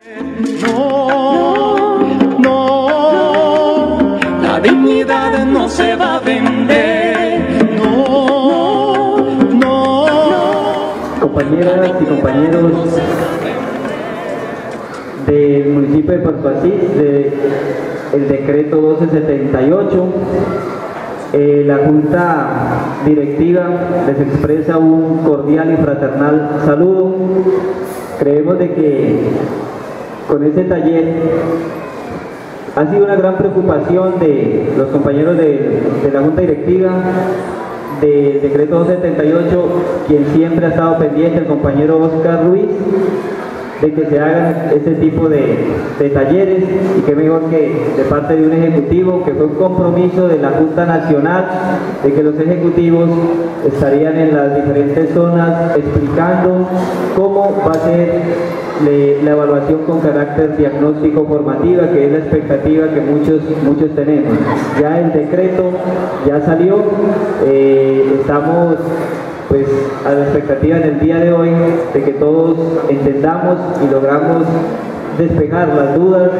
No, no, la dignidad no se va a vender. No, no. Compañeras y compañeros del municipio de Puerto Asís, del decreto 1278, la Junta Directiva les expresa un cordial y fraternal saludo. Creemos de que con este taller ha sido una gran preocupación de los compañeros de la Junta Directiva del decreto 278, quien siempre ha estado pendiente, el compañero Oscar Ruiz, de que se hagan este tipo de talleres, y qué mejor que de parte de un ejecutivo, que fue un compromiso de la Junta Nacional, de que los ejecutivos estarían en las diferentes zonas explicando cómo va a ser la evaluación con carácter diagnóstico formativa, que es la expectativa que muchos tenemos. Ya el decreto ya salió, estamos pues a la expectativa en el día de hoy de que todos entendamos y logramos despejar las dudas,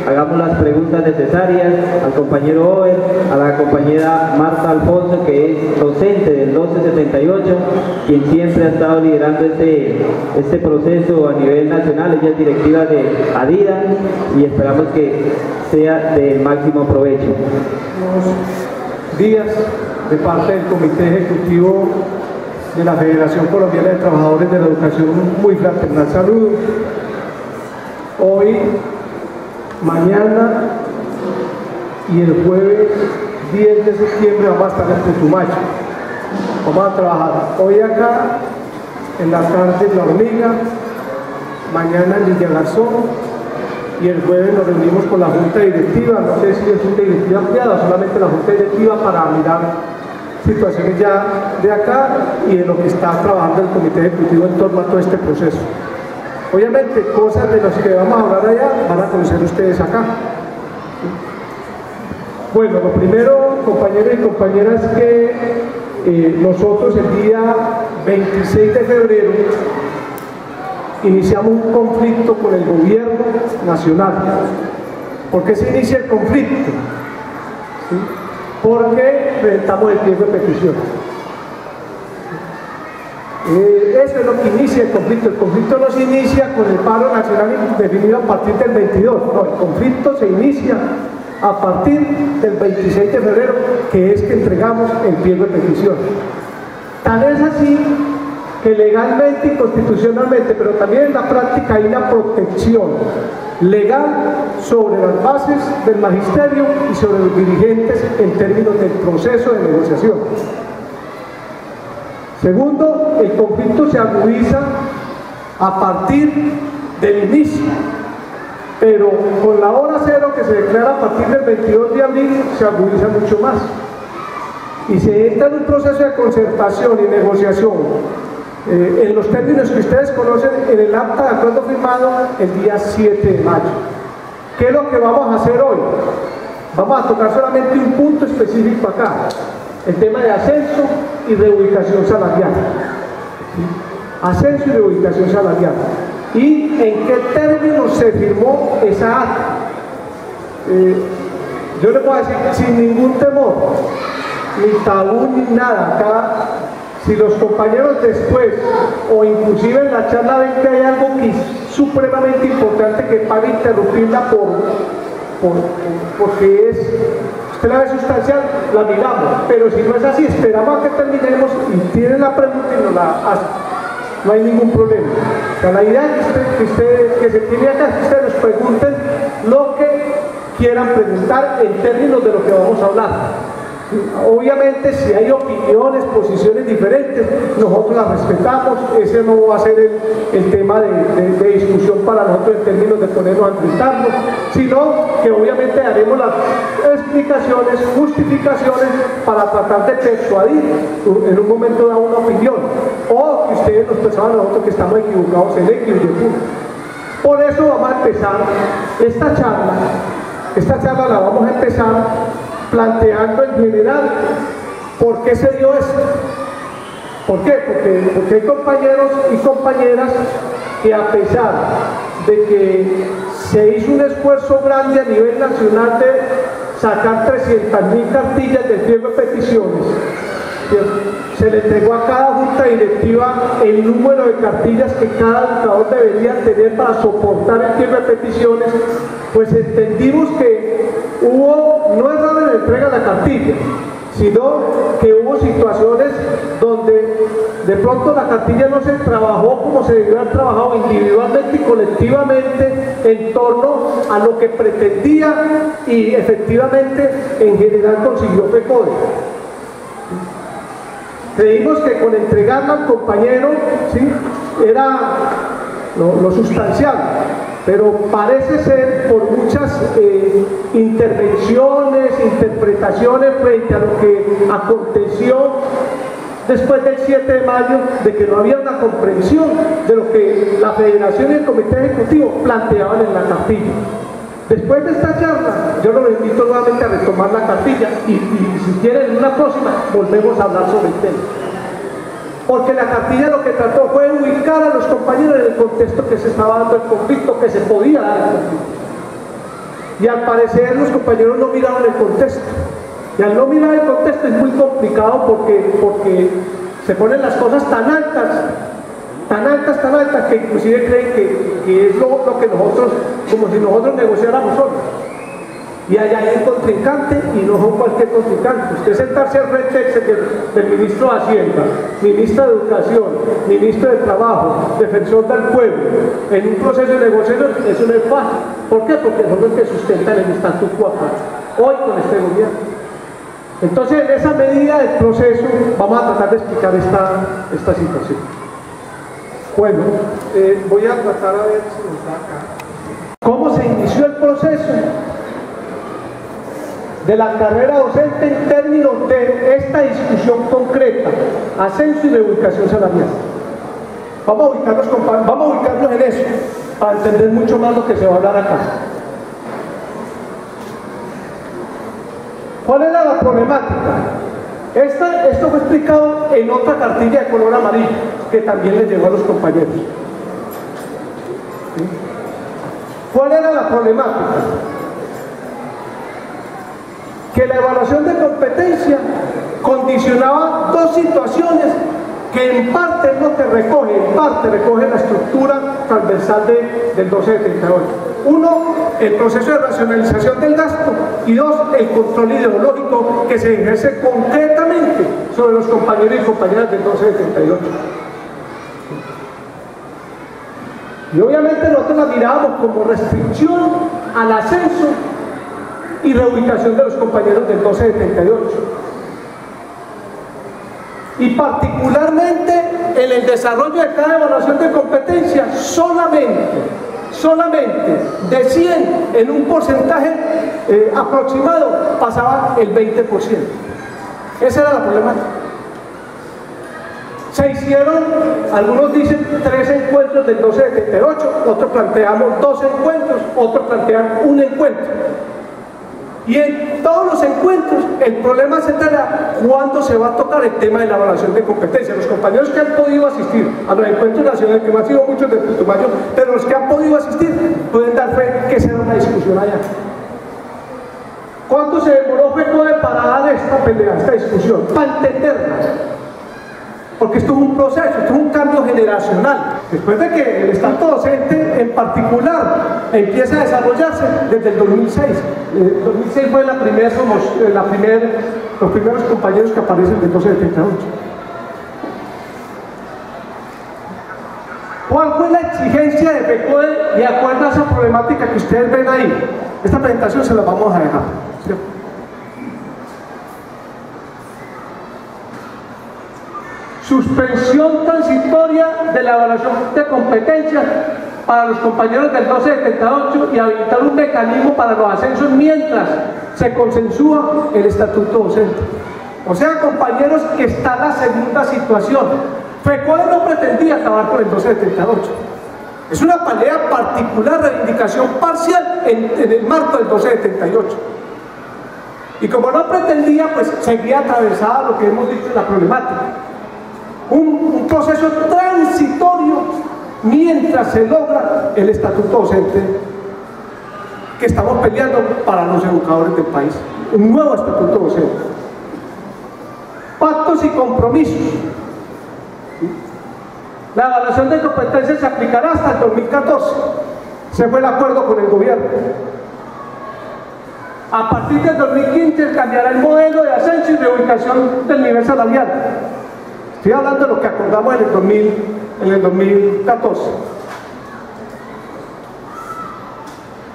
hagamos las preguntas necesarias al compañero Over, a la compañera Marta Alfonso, que es docente del 1278, quien siempre ha estado liderando este proceso a nivel nacional. Ella es directiva de ADIDA y esperamos que sea de máximo provecho. Buenos días de parte del Comité Ejecutivo de la Federación Colombiana de Trabajadores de la Educación, un muy fraternal saludo. Hoy, mañana y el jueves 10 de septiembre vamos a estar en Putumayo. Vamos a trabajar hoy acá, en la tarde en La Hormiga, mañana en Villa Garzón, y el jueves nos reunimos con la Junta Directiva, no sé si es Junta Directiva ampliada, solamente la Junta Directiva, para mirar situaciones ya de acá y de lo que está trabajando el Comité Ejecutivo en torno a todo este proceso. Obviamente, cosas de las que vamos a hablar allá van a conocer ustedes acá. Bueno, lo primero, compañeros y compañeras, que nosotros el día 26 de febrero iniciamos un conflicto con el gobierno nacional. ¿Por qué se inicia el conflicto? ¿Sí? Porque presentamos el pliego de peticiones. Eso es lo que inicia el conflicto. El conflicto no se inicia con el paro nacional definido a partir del 22, no, el conflicto se inicia a partir del 26 de febrero, que es que entregamos el pliego de peticiones. Tal es así que legalmente y constitucionalmente, pero también en la práctica, hay una protección legal sobre las bases del magisterio y sobre los dirigentes en términos del proceso de negociación. Segundo, el conflicto se agudiza a partir del inicio, pero con la hora cero que se declara a partir del 22 de abril se agudiza mucho más y se entra en un proceso de concertación y negociación en los términos que ustedes conocen en el acta de acuerdo firmado el día 7 de mayo. ¿Qué es lo que vamos a hacer hoy? Vamos a tocar solamente un punto específico acá, el tema de ascenso y reubicación salarial. ¿Sí? Ascenso y reubicación salarial. ¿Y en qué términos se firmó esa acta? Yo les voy a decir, sin ningún temor, ni tabú ni nada, acá, si los compañeros después o inclusive en la charla ven que hay algo que es supremamente importante que para interrumpirla porque es, usted la ve sustancial, la miramos, pero si no es así, esperamos a que terminemos y tienen la pregunta y nos la hacen. No hay ningún problema. O sea, la idea que se tiene acá es que ustedes nos pregunten lo que quieran preguntar en términos de lo que vamos a hablar. Obviamente, si hay opiniones, posiciones diferentes, nosotros las respetamos. Ese no va a ser el tema de discusión para nosotros en términos de ponernos a enfrentarnos, sino que obviamente haremos las explicaciones, justificaciones para tratar de persuadir en un momento dado una opinión, o que ustedes nos pensaban a nosotros que estamos equivocados en X y Y punto. Por eso vamos a empezar esta charla la vamos a empezar planteando en general por qué se dio esto. ¿Por qué? Porque hay compañeros y compañeras que, a pesar de que se hizo un esfuerzo grande a nivel nacional de sacar 300.000 cartillas de pliego de peticiones. Se le entregó a cada junta directiva el número de cartillas que cada educador debería tener para soportar el pliego de peticiones. Pues entendimos que hubo, no error en la entrega de la cartilla, sino que hubo situaciones donde de pronto la cartilla no se trabajó como se debió haber trabajado individualmente y colectivamente en torno a lo que pretendía y efectivamente en general consiguió FECODE. Creímos que con entregarla al compañero, ¿sí?, era lo sustancial, pero parece ser por muchas intervenciones, interpretaciones frente a lo que aconteció después del 7 de mayo, de que no había una comprensión de lo que la Federación y el Comité Ejecutivo planteaban en la cartilla. Después de esta charla, yo los invito nuevamente a retomar la cartilla y si quieren en una próxima volvemos a hablar sobre el tema. Porque la cartilla lo que trató fue ubicar a los compañeros en el contexto que se estaba dando el conflicto, que se podía dar el conflicto. Y al parecer los compañeros no miraban el contexto. Y al no mirar el contexto es muy complicado porque se ponen las cosas tan altas, que inclusive creen que es lo que nosotros, como si nosotros negociáramos solos. Y allá hay un contrincante y no son cualquier contrincante. Usted sentarse al frente del ministro de Hacienda, ministro de Educación, ministro de Trabajo, defensor del pueblo, en un proceso de negociación, eso no es fácil. ¿Por qué? Porque son los que sustentan el statu quo hoy con este gobierno. Entonces, en esa medida del proceso, vamos a tratar de explicar esta situación. Bueno, voy a tratar a ver si nos da acá. ¿Cómo se inició el proceso de la carrera docente en términos de esta discusión concreta, ascenso y reubicación salarial? Vamos a ubicarnos en eso, para entender mucho más lo que se va a hablar acá. ¿Cuál era la problemática? Esto fue explicado en otra cartilla de color amarillo, que también les llegó a los compañeros. ¿Sí? ¿Cuál era la problemática? Que la evaluación de competencia condicionaba dos situaciones que en parte es lo que recoge la estructura transversal del 1278. Uno, el proceso de racionalización del gasto, y dos, el control ideológico que se ejerce concretamente sobre los compañeros y compañeras del 1278. Y obviamente nosotros la mirábamos como restricción al ascenso y reubicación de los compañeros del 1278. Y particularmente en el desarrollo de cada evaluación de competencia, solamente de 100 en un porcentaje aproximado pasaba el 20%. Esa era la problemática. Se hicieron, algunos dicen 3 encuentros del 1278, otros planteamos 2 encuentros, otros plantean un encuentro. Y en todos los encuentros el problema central era cuándo se va a tocar el tema de la evaluación de competencia. Los compañeros que han podido asistir a los encuentros nacionales, que no han sido muchos del Putumayo, pero los que han podido asistir pueden dar fe que será una discusión allá. ¿Cuánto se demoró FECODE para dar esta pelea, esta discusión? Para entenderla. Porque esto es un proceso, esto es un cambio generacional. Después de que el estatuto docente en particular empieza a desarrollarse desde el 2006. El 2006 fue los primeros compañeros que aparecen del 1278. ¿Cuál fue la exigencia de FECODE de acuerdo a esa problemática que ustedes ven ahí? Esta presentación se la vamos a dejar, ¿cierto? Suspensión transitoria de la evaluación de competencias para los compañeros del 1278 y habilitar un mecanismo para los ascensos mientras se consensúa el estatuto docente. O sea, compañeros, que está la segunda situación. FECODE no pretendía acabar con el 1278. Es una pelea particular, reivindicación parcial en el marco del 1278. Y como no pretendía, pues seguía atravesada lo que hemos dicho en la problemática. Un proceso transitorio mientras se logra el estatuto docente que estamos peleando para los educadores del país, un nuevo estatuto docente. Pactos y compromisos. La evaluación de competencias se aplicará hasta el 2014. Se fue el acuerdo con el gobierno. A partir del 2015 cambiará el modelo de ascenso y reubicación del nivel salarial. Estoy hablando de lo que acordamos en el 2014.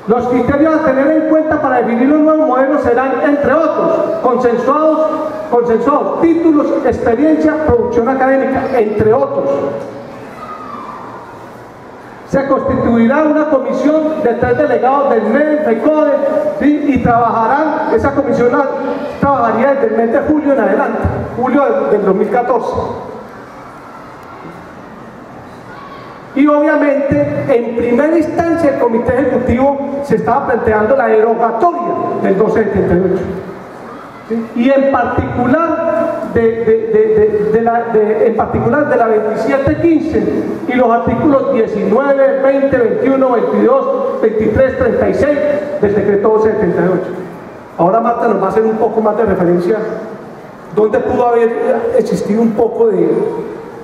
Los criterios a tener en cuenta para definir un nuevo modelo serán, entre otros, consensuados, títulos, experiencia, producción académica, entre otros. Se constituirá una comisión de 3 delegados del MED, FECODE, ¿sí? Y esa comisión trabajaría desde el mes de julio en adelante, julio del 2014. Y obviamente, en primera instancia, el Comité Ejecutivo se estaba planteando la derogatoria del 1278. ¿Sí? Y en particular de la 2715 y los artículos 19, 20, 21, 22, 23, 36 del decreto 1278. Ahora Marta nos va a hacer un poco más de referencia donde pudo haber existido un poco de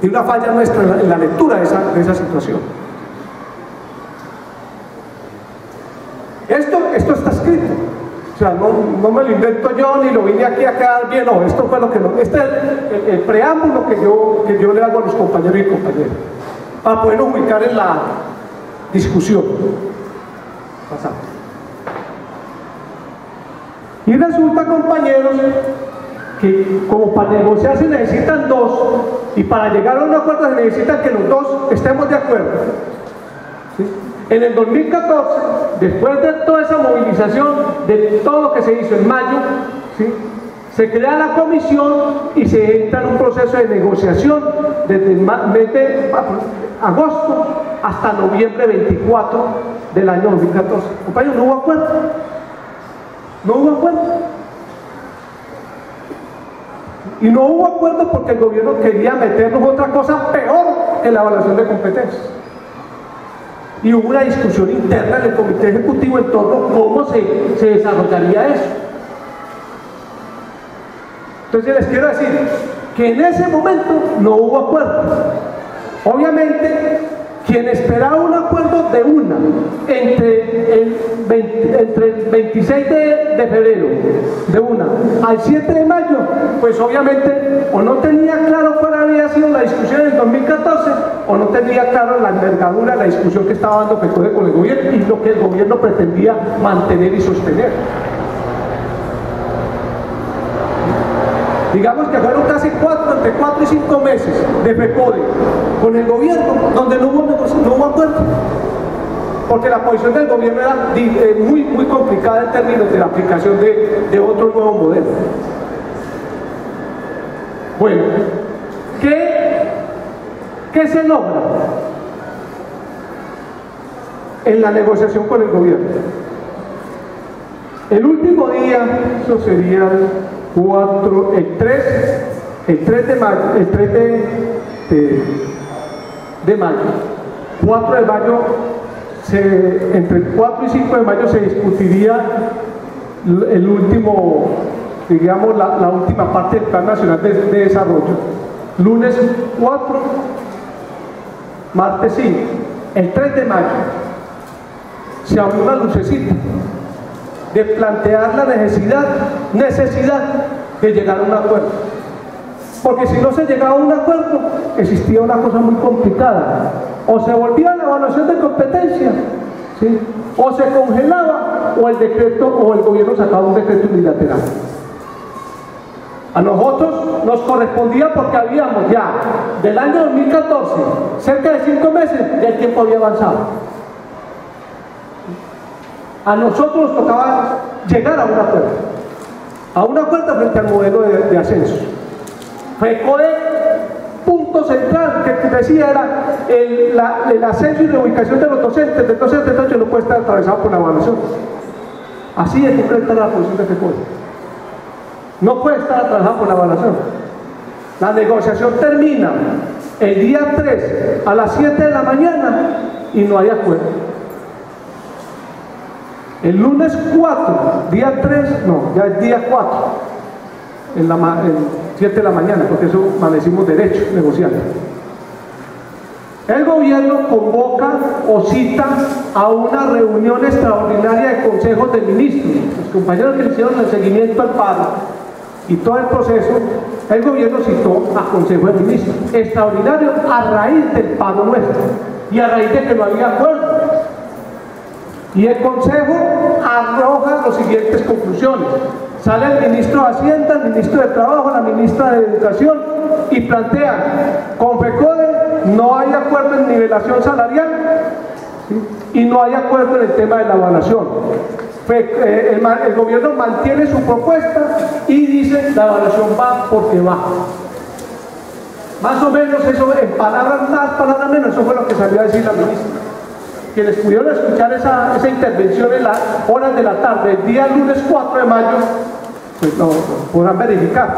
una falla nuestra en la lectura de esa situación. Esto está escrito. O sea, no me lo invento yo ni lo vine aquí a quedar bien, no, esto fue lo que no. Este es el preámbulo que yo le hago a los compañeros y compañeras para podernos ubicar en la discusión. Pasamos. Y resulta, compañeros, que como para negociar se necesitan dos, y para llegar a un acuerdo se necesitan que los dos estemos de acuerdo. ¿Sí? En el 2014, después de toda esa movilización, de todo lo que se hizo en mayo, ¿sí? Se crea la comisión y se entra en un proceso de negociación desde el mes de agosto hasta noviembre 24 del año 2014. Compañeros, no hubo acuerdo. No hubo acuerdo. Y no hubo acuerdo porque el gobierno quería meternos otra cosa peor que la evaluación de competencias. Y hubo una discusión interna en el Comité Ejecutivo en torno a cómo se desarrollaría eso. Entonces les quiero decir que en ese momento no hubo acuerdo. Obviamente, quien esperaba un acuerdo de una entre el 26 de febrero de una al 7 de mayo, pues obviamente o no tenía claro cuál había sido la discusión en 2014 o no tenía claro la envergadura de la discusión que estaba dando FECODE con el gobierno y lo que el gobierno pretendía mantener y sostener. Digamos que fueron casi entre 4 y 5 meses de FECODE con el gobierno donde no hubo acuerdo, porque la posición del gobierno era muy complicada en términos de la aplicación de otro nuevo modelo. Bueno, ¿qué se logra en la negociación con el gobierno? El último día, eso sería el 3 de mayo, 4 de mayo, entre el 4 y 5 de mayo se discutiría el último, digamos, la última parte del Plan Nacional de Desarrollo. Lunes 4, martes 5. El 3 de mayo se abrió una lucecita de plantear la necesidad de llegar a un acuerdo. Porque si no se llegaba a un acuerdo, existía una cosa muy complicada. O se volvía la evaluación de competencia, ¿sí? O se congelaba, o el decreto, o el gobierno sacaba un decreto unilateral. A nosotros nos correspondía porque habíamos ya, del año 2014, cerca de 5 meses, ya el tiempo había avanzado. A nosotros nos tocaba llegar a un acuerdo frente al modelo de ascenso. FECODE, punto central que decía era el ascenso y reubicación de los docentes del 1278 no puede estar atravesado por la evaluación. Así es completa la posición de FECODE. No puede estar atravesado por la evaluación. La negociación termina el día 3 a las 7 de la mañana y no hay acuerdo. El lunes 4, día 3, no, ya es día 4, en 7 de la mañana, porque eso amanecimos derecho, negociando. El gobierno convoca o cita a una reunión extraordinaria de consejos de ministros. Los compañeros que hicieron el seguimiento al paro y todo el proceso, el gobierno citó a consejo de ministros extraordinario a raíz del paro nuestro y a raíz de que no había acuerdo. Y el consejo arroja las siguientes conclusiones. Sale el ministro de Hacienda, el ministro de Trabajo, la ministra de Educación y plantean: con FECODE no hay acuerdo en nivelación salarial, ¿sí? Y no hay acuerdo en el tema de la evaluación. El gobierno mantiene su propuesta y dice: la evaluación va porque va. Más o menos eso, en palabras más, palabras menos, eso fue lo que salió a decir la ministra. Quienes pudieron escuchar esa intervención en las horas de la tarde, el día lunes 4 de mayo, pues lo podrán verificar.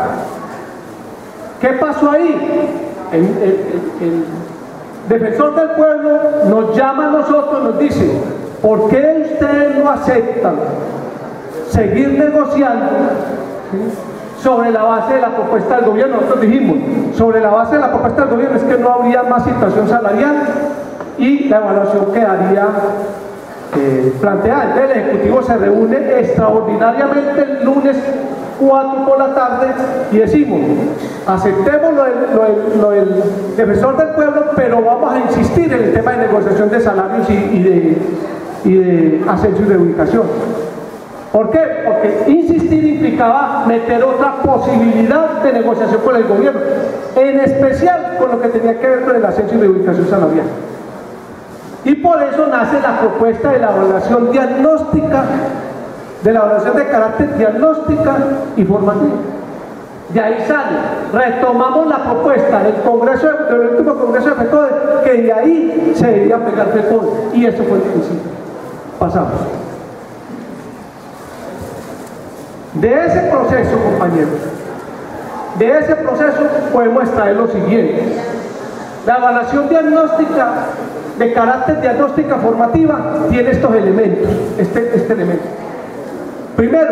¿Qué pasó ahí? El defensor del pueblo nos llama a nosotros, nos dice: ¿por qué ustedes no aceptan seguir negociando, ¿sí?, sobre la base de la propuesta del gobierno? Nosotros dijimos, sobre la base de la propuesta del gobierno es que no habría más situación salarial y la evaluación quedaría planteada. Entonces el Ejecutivo se reúne extraordinariamente el lunes 4 por la tarde y decimos: aceptemos lo del defensor del pueblo, pero vamos a insistir en el tema de negociación de salarios y de ascenso y de ubicación. ¿Por qué? Porque insistir implicaba meter otra posibilidad de negociación con el gobierno, en especial con lo que tenía que ver con el ascenso y de ubicación salarial. Y por eso nace la propuesta de la evaluación diagnóstica, de la evaluación de carácter diagnóstica y formativa. De ahí sale, retomamos la propuesta del último Congreso de FECODE, que de ahí se debía pegar FECODE, y eso fue el principio. Pasamos. De ese proceso, compañeros, de ese proceso podemos extraer lo siguiente. La evaluación diagnóstica de carácter diagnóstica formativa tiene estos elementos, este elemento. Primero,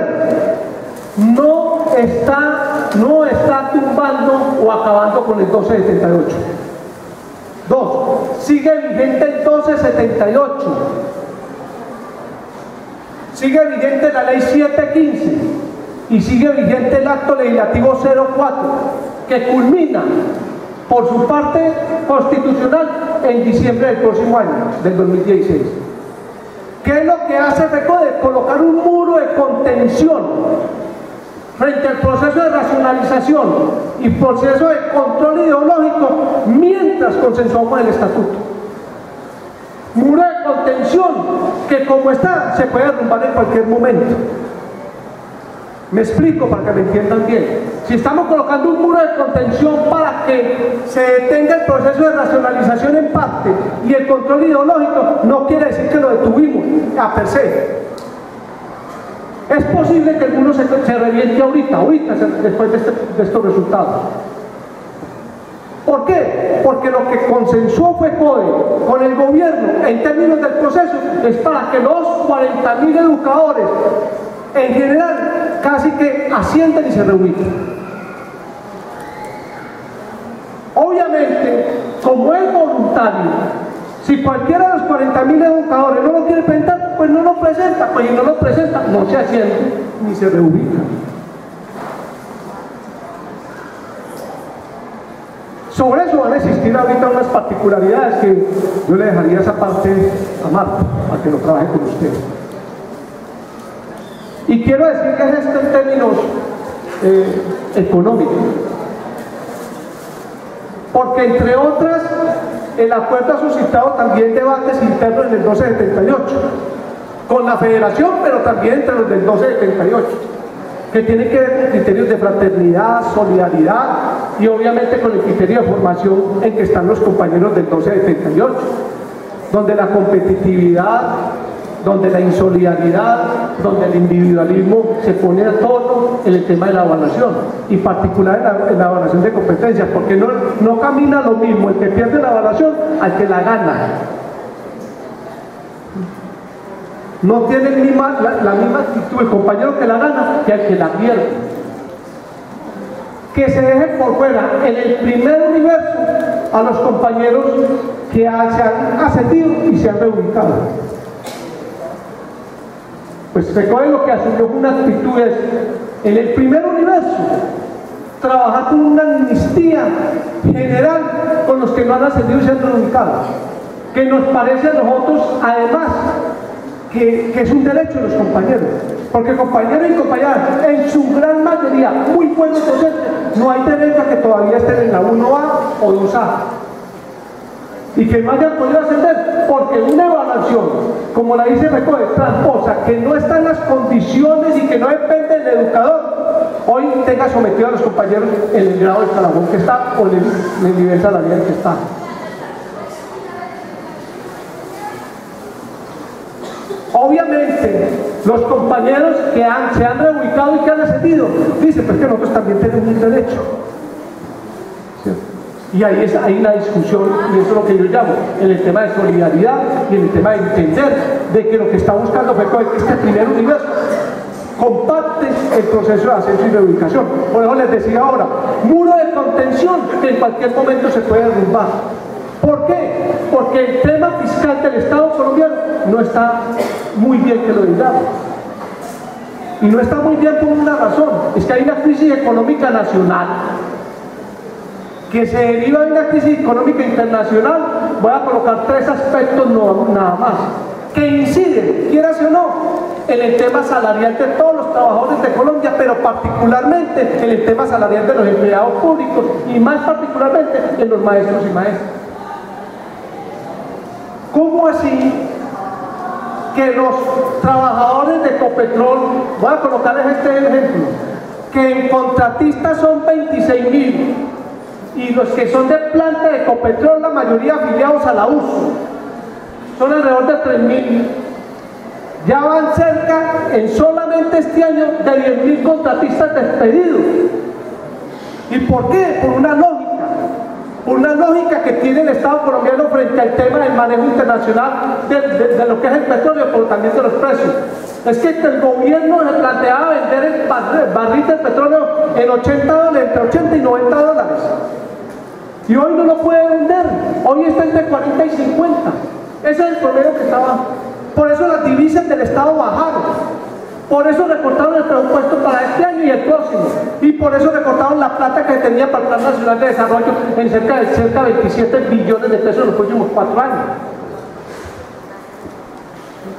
no está tumbando o acabando con el 1278. Dos, sigue vigente el 1278. Sigue vigente la ley 715 y sigue vigente el acto legislativo 04, que culmina por su parte constitucional en diciembre del próximo año, del 2016. ¿Qué es lo que hace FECODE? Colocar un muro de contención frente al proceso de racionalización y proceso de control ideológico mientras consensuamos el estatuto. Muro de contención que, como está, se puede derrumbar en cualquier momento. Me explico para que me entiendan bien. Si estamos colocando un muro de contención para que se detenga el proceso de racionalización en parte y el control ideológico, no quiere decir que lo detuvimos a per se. Es posible que el muro se reviente ahorita después de estos resultados. ¿Por qué? Porque lo que consensuó FECODE con el gobierno en términos del proceso es para que los 40.000 educadores en general casi que ascienden y se reubican. Obviamente, como es voluntario, si cualquiera de los 40.000 educadores no lo quiere presentar, pues no lo presenta, pues si no lo presenta, no se asciende ni se reubica. Sobre eso van a existir ahorita unas particularidades que yo le dejaría esa parte a Marta, para que lo trabaje con usted. Y quiero decirles esto en términos económicos, porque entre otras, el acuerdo ha suscitado también debates internos en el 1278, con la federación, pero también entre los del 1278, que tienen que ver con criterios de fraternidad, solidaridad y obviamente con el criterio de formación en que están los compañeros del 1278, donde la competitividad donde la insolidaridad, donde el individualismo se pone a tono en el tema de la evaluación, y particular en la evaluación de competencias, porque no camina lo mismo el que pierde la evaluación al que la gana. No tiene la misma actitud el compañero que la gana que el que la pierde. Que se deje por fuera en el primer universo a los compañeros que se han ascendido y se han reubicado. Pues FECODE lo que asumió fue una actitud es, en el primer universo, trabajar con una amnistía general con los que no han ascendido y se han reubicado, que nos parece a nosotros, además, que es un derecho de los compañeros, porque compañeros y compañeras, en su gran mayoría, muy buenos docentes, no hay derecho a que todavía estén en la 1A o 2A, y que no hayan podido ascender, porque una evaluación, como la dice FECODE, tramposa, que no está en las condiciones y que no depende del educador, hoy tenga sometido a los compañeros en el grado de escalafón que está o en el nivel salarial que está. Obviamente, los compañeros que se han reubicado y que han ascendido, dicen, pues que nosotros también tenemos un derecho. ¿Sí? Y ahí es la discusión, y eso es lo que yo llamo, en el tema de solidaridad y en el tema de entender de que lo que está buscando FECODE es que el primer universo comparte el proceso de ascenso y reubicación. Por eso les decía ahora, muro de contención que en cualquier momento se puede derrumbar. ¿Por qué? Porque el tema fiscal del Estado colombiano no está muy bien, que lo digamos. Y no está muy bien por una razón, es que hay una crisis económica nacional que se deriva de una crisis económica internacional. Voy a colocar tres aspectos nada más, que inciden, quieras o no, en el tema salarial de todos los trabajadores de Colombia, pero particularmente en el tema salarial de los empleados públicos y más particularmente en los maestros y maestras. ¿Cómo así que los trabajadores de Ecopetrol, voy a colocar este ejemplo, que en contratistas son 26.000 y los que son de planta de Ecopetrol, la mayoría afiliados a la US, son alrededor de 3.000, ya van cerca en solamente este año de 10.000 contratistas despedidos? ¿Y por qué? Por una lógica que tiene el Estado colombiano frente al tema del manejo internacional de lo que es el petróleo, pero también de los precios. Es que el gobierno se planteaba vender el barril de petróleo en $80, entre 80 y 90 dólares. Y hoy no lo puede vender, hoy está entre 40 y 50. Ese es el promedio que estaba. Por eso las divisas del Estado bajaron. Por eso recortaron el presupuesto para este año y el próximo. Y por eso recortaron la plata que tenía para el Plan Nacional de Desarrollo en cerca de 27 billones de pesos en los próximos 4 años.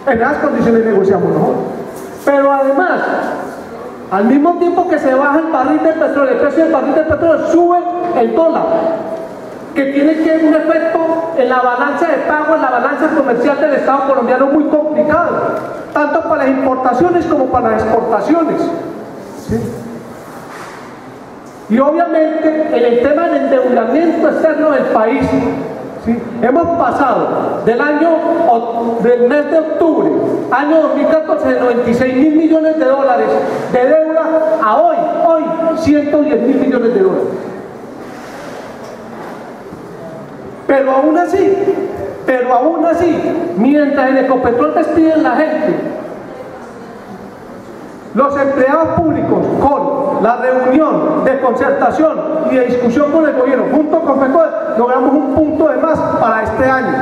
En esas condiciones negociamos nosotros. Pero además, al mismo tiempo que se baja el barril del petróleo, el precio del barril del petróleo, sube el dólar, que tiene que un efecto en la balanza de pago, en la balanza comercial del Estado colombiano muy complicado, tanto para las importaciones como para las exportaciones. ¿Sí? Y obviamente en el tema del endeudamiento externo del país, ¿sí? Hemos pasado del mes de octubre, año 2014, de 96.000 millones de dólares de deuda a hoy 110.000 millones de dólares. Pero aún así, mientras en Ecopetrol despiden la gente, los empleados públicos, con la reunión de concertación y de discusión con el gobierno, junto con FECODE, logramos un punto de más para este año.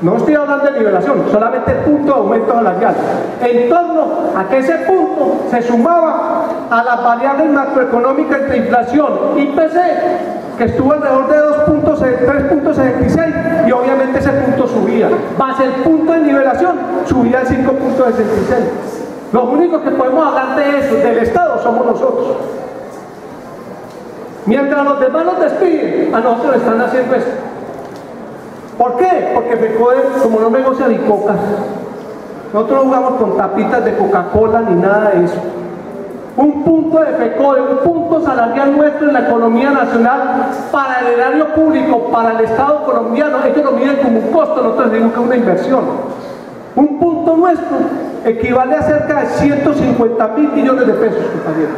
No estoy hablando de nivelación, solamente el punto de aumento salarial. En torno a que ese punto se sumaba a las variables macroeconómicas entre inflación y IPC, que estuvo alrededor de 3.76, y obviamente ese punto subía. Más el punto de nivelación subía al 5.66. Los únicos que podemos hablar de eso, del Estado, somos nosotros. Mientras los demás nos despiden, a nosotros están haciendo esto. ¿Por qué? Porque FECODE, como no negocia ni cocas, nosotros no jugamos con tapitas de Coca-Cola ni nada de eso. Un punto de FECODE, un punto salarial nuestro en la economía nacional para el erario público, para el Estado colombiano, ellos lo miden como un costo, nosotros decimos que es una inversión. Un punto nuestro equivale a cerca de 150.000 millones de pesos, compañeros.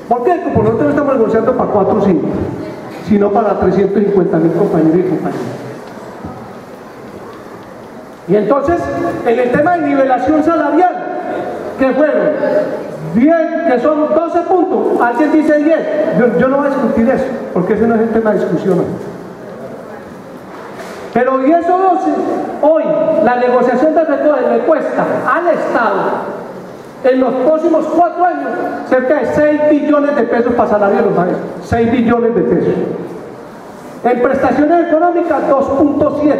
¿Por qué? Como nosotros no estamos negociando para 4 o 5, sino para 350.000 compañeros y compañeras. Y entonces, en el tema de nivelación salarial, que fueron 10, que son 12 puntos, alguien dice 10, yo no voy a discutir eso, porque ese no es el tema de discusión. Pero 10 o 12, hoy la negociación de recoger le cuesta al Estado en los próximos 4 años cerca de 6 billones de pesos para salario de los maestros, 6 billones de pesos. En prestaciones económicas 2.7.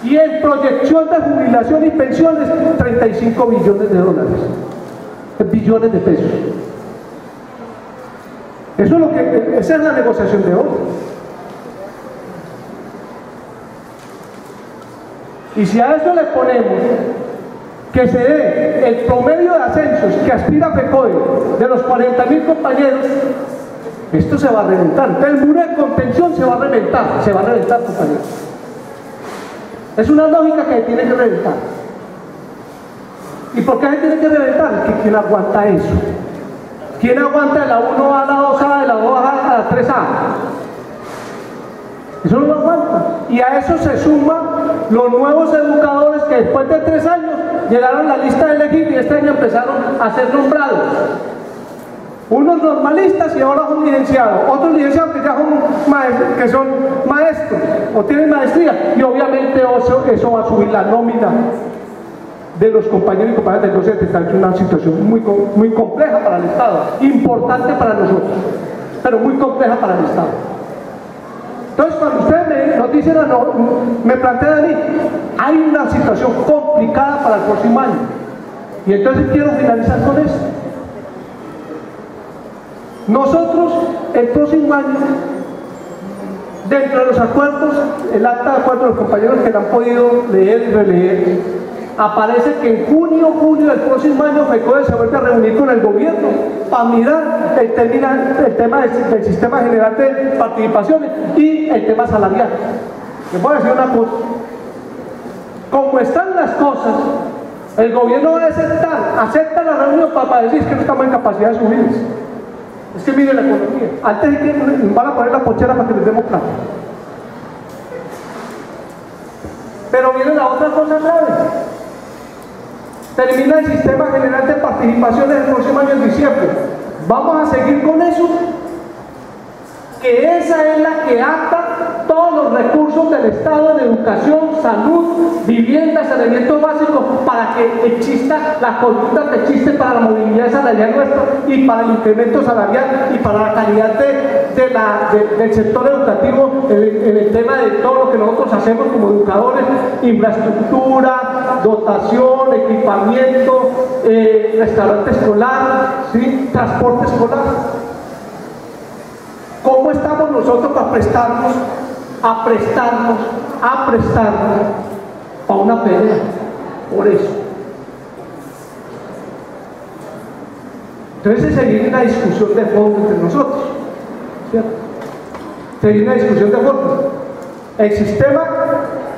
Y en proyección de jubilación y pensiones 35 billones de dólares, billones de pesos. Eso es lo que, esa es la negociación de hoy. Y si a eso le ponemos que se dé el promedio de ascensos que aspira FECODE de los 40.000 compañeros, esto se va a reventar. Entonces el muro de contención se va a reventar, compañeros. Es una lógica que tiene que reventar. ¿Y por qué se tiene que reventar? Que ¿quién aguanta eso? ¿Quién aguanta de la 1A a la 2A, de la 2A a la 3A? Eso no lo aguanta. Y a eso se suman los nuevos educadores que después de 3 años llegaron a la lista de elegir y este año empezaron a ser nombrados. Unos normalistas y ahora son licenciados, otros licenciados que ya son maestros o tienen maestría, y obviamente eso va a subir la nómina de los compañeros y compañeras del docente. Está en una situación muy compleja para el Estado, importante para nosotros, pero muy compleja para el Estado. Entonces, cuando ustedes nos dicen, me plantean a mí, hay una situación complicada para el próximo año, y entonces quiero finalizar con esto. Nosotros, el próximo año, dentro de los acuerdos, el acta de acuerdo de los compañeros que lo han podido leer y releer, aparece que en junio del próximo año FECODE se vuelve a reunir con el gobierno para mirar el tema del sistema general de participaciones y el tema salarial. Les voy a decir una cosa: como están las cosas, el gobierno va a acepta la reunión para decir que no estamos en capacidad de subirles. Es que miren la economía. Antes de que nos van a poner la pochera para que les demos plata. Pero viene la otra cosa grave. Termina el sistema general de participaciones el próximo año en diciembre. ¿Vamos a seguir con eso? Que esa es la que ata todos los recursos del Estado en educación, salud, vivienda, saneamiento básico, para que exista la coyuntura que existe para la movilidad salarial nuestra y para el incremento salarial y para la calidad del sector educativo en el tema de todo lo que nosotros hacemos como educadores: infraestructura, dotación, equipamiento, restaurante escolar, ¿sí? Transporte escolar. ¿Cómo estamos nosotros para prestarnos a una pelea por eso? Entonces se viene una discusión de fondo entre nosotros, ¿cierto? Se viene una discusión de fondo: el sistema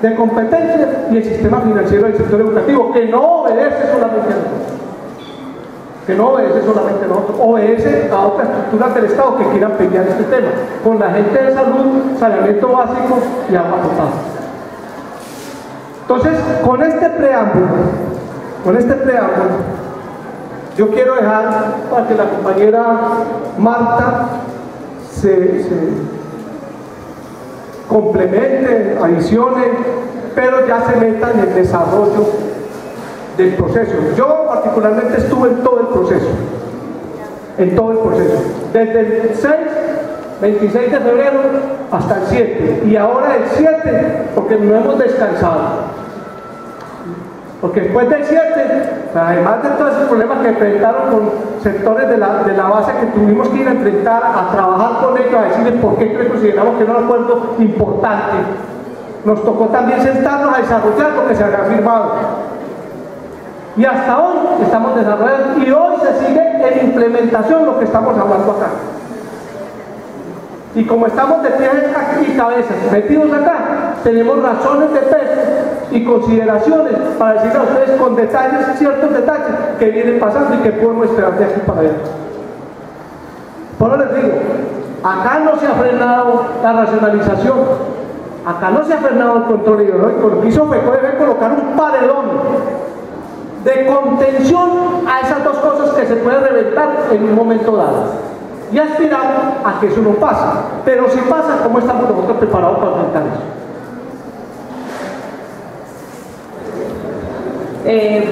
de competencia y el sistema financiero del sector educativo, que no obedece solamente a nosotros. Obedece a otras estructuras del Estado que quieran pelear este tema, con la gente de salud, saneamiento básico y agua potable. Entonces, con este preámbulo, yo quiero dejar para que la compañera Marta se complemente, adicione, pero ya se meta en el desarrollo del proceso. Yo particularmente estuve en todo el proceso, desde el 26 de febrero hasta el 7, y ahora el 7, porque no hemos descansado, porque después del 7, además de todos esos problemas que enfrentaron con sectores de la base que tuvimos que ir a enfrentar, a trabajar con ellos, a decirles por qué consideramos que era un acuerdo importante, nos tocó también sentarnos a desarrollar lo que se había firmado. Y hasta hoy estamos desarrollando, y hoy se sigue en implementación lo que estamos hablando acá. Y como estamos de pies y cabezas metidos acá, tenemos razones de peso y consideraciones para decirle a ustedes con detalles, ciertos detalles que vienen pasando y que podemos esperar de aquí para allá. Por eso les digo, acá no se ha frenado la racionalización, acá no se ha frenado el control ideológico. Lo que hizo FECODE debe colocar un paredón de contención a esas dos cosas que se pueden reventar en un momento dado. Y aspiramos a que eso no pase. Pero si pasa, ¿cómo estamos nosotros preparados para enfrentar eso?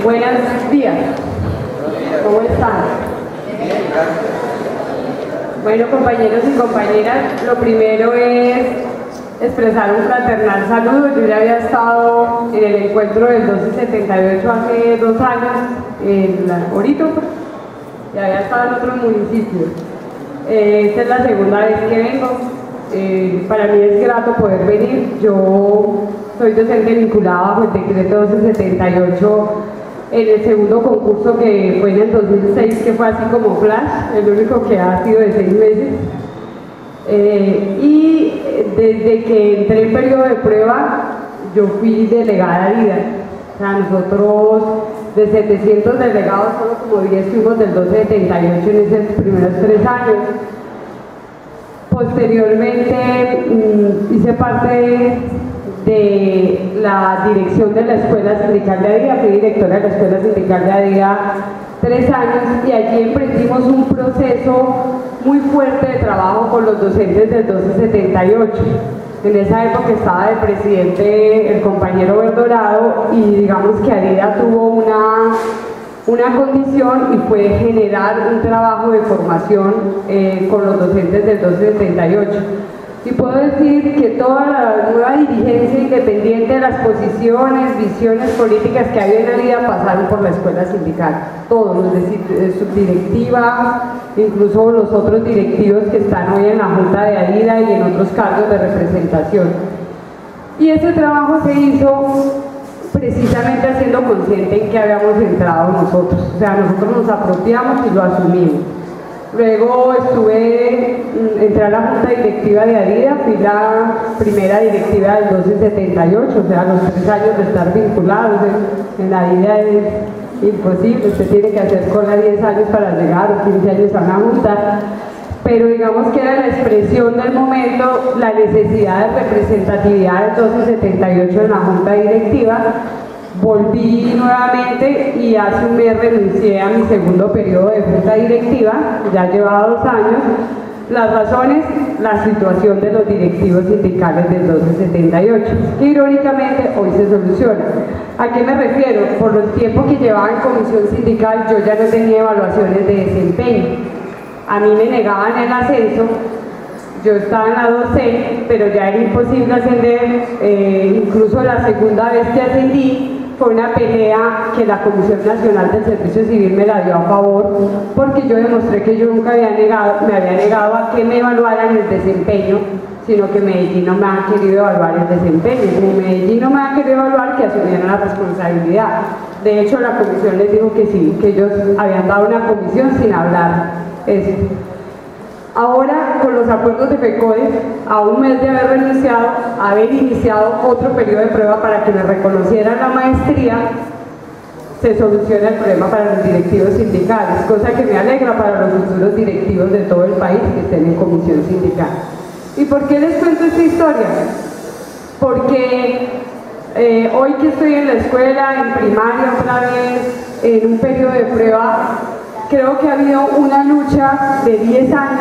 Buenos días. ¿Cómo están? Bueno, compañeros y compañeras, lo primero es expresar un fraternal saludo. Yo ya había estado en el encuentro del 1278 hace 2 años, en Orito, ya había estado en otros municipios. Esta es la segunda vez que vengo. Para mí es grato poder venir. Yo soy docente vinculada bajo el decreto 1278 en el segundo concurso que fue en el 2006, que fue así como flash, el único que ha sido de 6 meses. Y desde que entré en periodo de prueba, yo fui delegada de vida. O sea, nosotros de 700 delegados, solo como 10 fuimos del 1278 en esos primeros 3 años. Posteriormente hice parte de la dirección de la Escuela Sindical de ADIA, fui directora de la Escuela Sindical de ADIA 3 años, y allí emprendimos un proceso muy fuerte de trabajo con los docentes del 1278. En esa época estaba de presidente el compañero Verdorado, y digamos que ADIA tuvo una condición, y fue generar un trabajo de formación con los docentes del 1278. Y puedo decir que toda la nueva dirigencia independiente de las posiciones, visiones políticas que había en ADIA pasaron por la escuela sindical. Todos los de subdirectiva, incluso los otros directivos que están hoy en la Junta de ADIA y en otros cargos de representación. Y ese trabajo se hizo precisamente haciendo consciente en que habíamos entrado nosotros. O sea, nosotros nos apropiamos y lo asumimos. Luego entré a la Junta Directiva de ADIA, fui la primera directiva del 1278, o sea, los 3 años de estar vinculados en ADIA es imposible. Usted tiene que hacer cola 10 años para llegar, o 15 años a una junta, pero digamos que era la expresión del momento, la necesidad de representatividad del 1278 en la Junta Directiva. Volví nuevamente y hace un mes renuncié a mi segundo periodo de Junta Directiva, ya llevaba 2 años. Las razones, la situación de los directivos sindicales del 1278, que irónicamente hoy se soluciona. ¿A qué me refiero? Por los tiempos que llevaba en comisión sindical, yo ya no tenía evaluaciones de desempeño. A mí me negaban el ascenso, yo estaba en la 12, pero ya era imposible ascender. Incluso la segunda vez que ascendí, fue una pelea que la Comisión Nacional del Servicio Civil me la dio a favor, porque yo demostré que yo nunca me había negado a que me evaluaran el desempeño, sino que Medellín no me ha querido evaluar el desempeño. Como Medellín no me ha querido evaluar, que asumieran la responsabilidad. De hecho, la comisión les dijo que sí, que ellos habían dado una comisión sin hablar eso. Ahora, con los acuerdos de FECODE, a un mes de haber renunciado, haber iniciado otro periodo de prueba para que me reconocieran la maestría, se soluciona el problema para los directivos sindicales, cosa que me alegra para los futuros directivos de todo el país que estén en comisión sindical. ¿Y por qué les cuento esta historia? Porque hoy que estoy en la escuela, en primaria otra vez, en un periodo de prueba, creo que ha habido una lucha de 10 años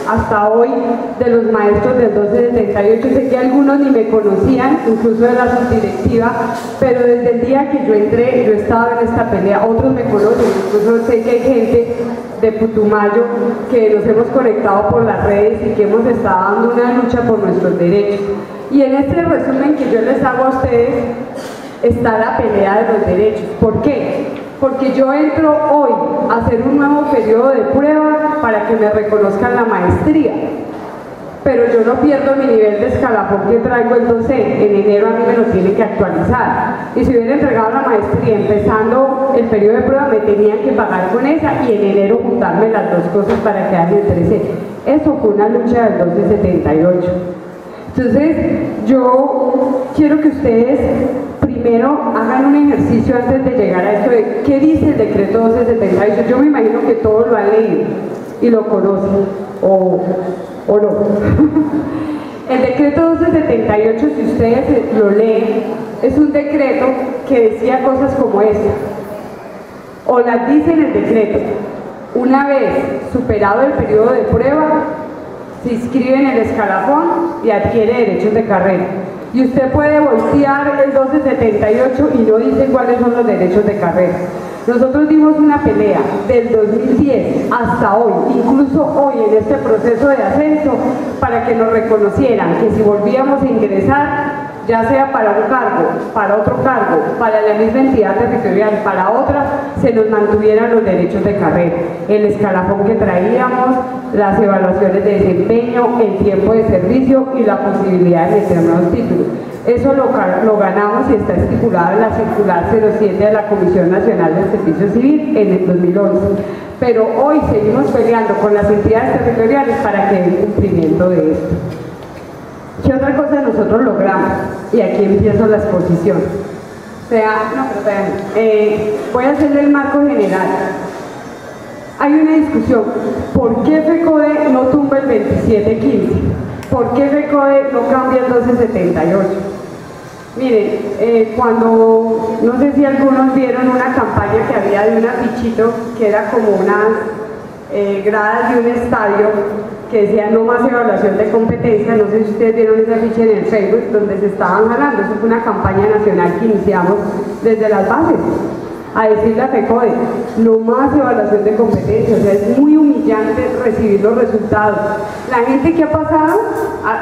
hasta hoy de los maestros del 1278. Sé que algunos ni me conocían, incluso de la subdirectiva, pero desde el día que yo entré, yo estaba en esta pelea. Otros me conocen, incluso sé que hay gente de Putumayo que nos hemos conectado por las redes y que hemos estado dando una lucha por nuestros derechos. Y en este resumen que yo les hago a ustedes está la pelea de los derechos. ¿Por qué? Porque yo entro hoy a hacer un nuevo periodo de prueba para que me reconozcan la maestría, pero yo no pierdo mi nivel de escalafón que traigo el docente. En enero a mí me lo tienen que actualizar, y si hubiera entregado la maestría empezando el periodo de prueba, me tenían que pagar con esa, y en enero juntarme las dos cosas para quedarme en 13. Eso fue una lucha del 1278. Entonces, yo quiero que ustedes primero hagan un ejercicio antes de llegar a esto de qué dice el decreto 1278. Yo me imagino que todos lo han leído y lo conocen, o no. El decreto 1278, si ustedes lo leen, es un decreto que decía cosas como esta, o las dice en el decreto: una vez superado el periodo de prueba, se inscribe en el escalafón y adquiere derechos de carrera. Y usted puede voltear el 1278 y no dice cuáles son los derechos de carrera. Nosotros dimos una pelea del 2010 hasta hoy, incluso hoy en este proceso de ascenso, para que nos reconocieran que si volvíamos a ingresar, ya sea para un cargo, para otro cargo, para la misma entidad territorial, para otra, se nos mantuvieran los derechos de carrera, el escalafón que traíamos, las evaluaciones de desempeño, el tiempo de servicio y la posibilidad de meter nuevos títulos. Eso lo ganamos y está estipulado en la circular 07 de la Comisión Nacional del Servicio Civil en el 2011. Pero hoy seguimos peleando con las entidades territoriales para que den cumplimiento de esto. ¿Qué otra cosa nosotros logramos? Y aquí empiezo la exposición. Voy a hacerle el marco general. Hay una discusión. ¿Por qué FECODE no tumba el 2715? ¿Por qué FECODE no cambia el 1278? Miren, cuando, no sé si algunos vieron una campaña que había de un afichito que era como unas gradas de un estadio que decía no más evaluación de competencia. No sé si ustedes vieron ese afiche en el Facebook donde se estaban jalando. Eso fue una campaña nacional que iniciamos desde las bases a decirle a FECODE no más evaluación de competencia. O sea, es muy humillante recibir los resultados. La gente que ha pasado,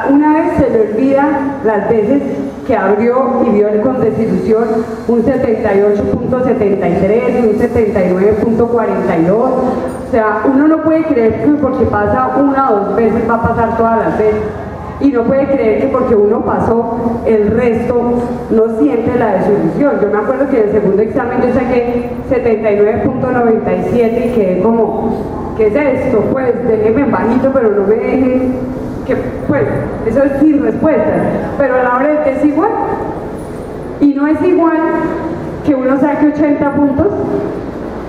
una vez se le olvida las veces que abrió y vio con desilusión un 78.73, un 79.42. O sea, uno no puede creer que porque pasa una o dos veces va a pasar todas las veces. Y no puede creer que porque uno pasó, el resto no siente la desilusión. Yo me acuerdo que en el segundo examen yo saqué 79.97 y quedé como, ¿qué es esto? Pues déjenme en bajito, pero no me dejen, que pues, eso es sin respuesta. Pero a la hora de es igual. Y no es igual que uno saque 80 puntos.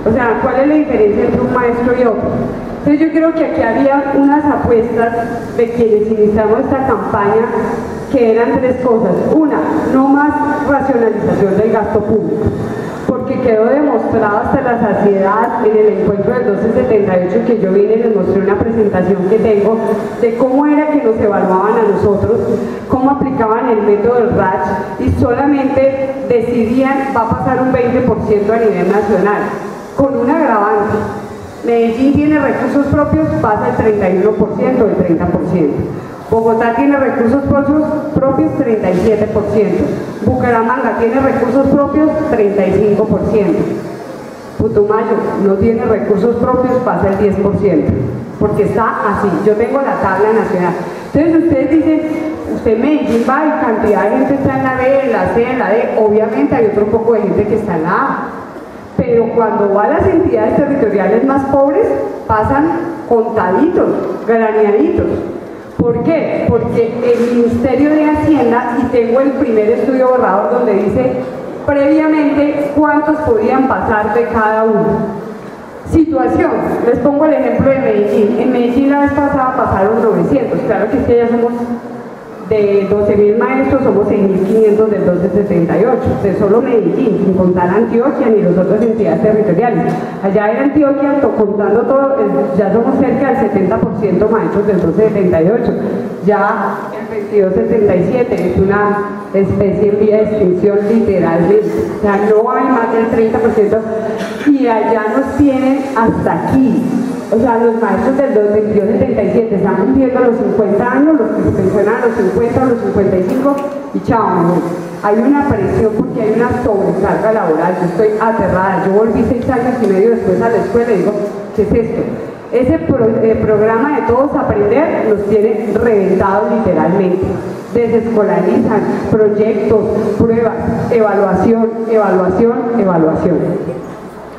O sea, ¿cuál es la diferencia entre un maestro y otro? Entonces yo creo que aquí había unas apuestas de quienes iniciamos esta campaña que eran tres cosas. Una, no más racionalización del gasto público, porque quedó demostrado hasta la saciedad en el encuentro del 1278 que yo vine y les mostré una presentación que tengo de cómo era que nos evaluaban a nosotros, cómo aplicaban el método del RACH y solamente decidían va a pasar un 20% a nivel nacional, con un agravante. Medellín tiene recursos propios, pasa el 31% o el 30%. Bogotá tiene recursos propios, 37%. Bucaramanga tiene recursos propios, 35%. Putumayo no tiene recursos propios, pasa el 10%. Porque está así. Yo tengo la tabla nacional. Entonces ustedes dicen, usted Medellín va y cantidad de gente está en la B, en la C, en la D. Obviamente hay otro poco de gente que está en la A. Pero cuando va a las entidades territoriales más pobres, pasan contaditos, graneaditos. ¿Por qué? Porque el Ministerio de Hacienda, y tengo el primer estudio borrador donde dice previamente cuántos podían pasar de cada uno. Situación, les pongo el ejemplo de Medellín. En Medellín la vez pasada pasaron 900, claro que es que ya somos de 12.000 maestros, somos 6.500 del 1278, de solo Medellín, sin contar Antioquia ni las otras entidades territoriales. Allá en Antioquia, contando todo, ya somos cerca del 70% maestros del 1278. Ya el 2277 es una especie en vía de extinción literalmente. O sea, no hay más del 30%, y allá nos tienen hasta aquí. O sea, los maestros del 2277 están cumpliendo los 50 años, los que se pensionan a los 50 o los 55, y chao, amor. Hay una presión porque hay una sobrecarga laboral. Yo estoy aterrada. Yo volví 6 años y medio después a la escuela y digo, ¿qué es esto? Ese programa de Todos Aprender nos tiene reventados literalmente. Desescolarizan, proyectos, pruebas, evaluación, evaluación, evaluación.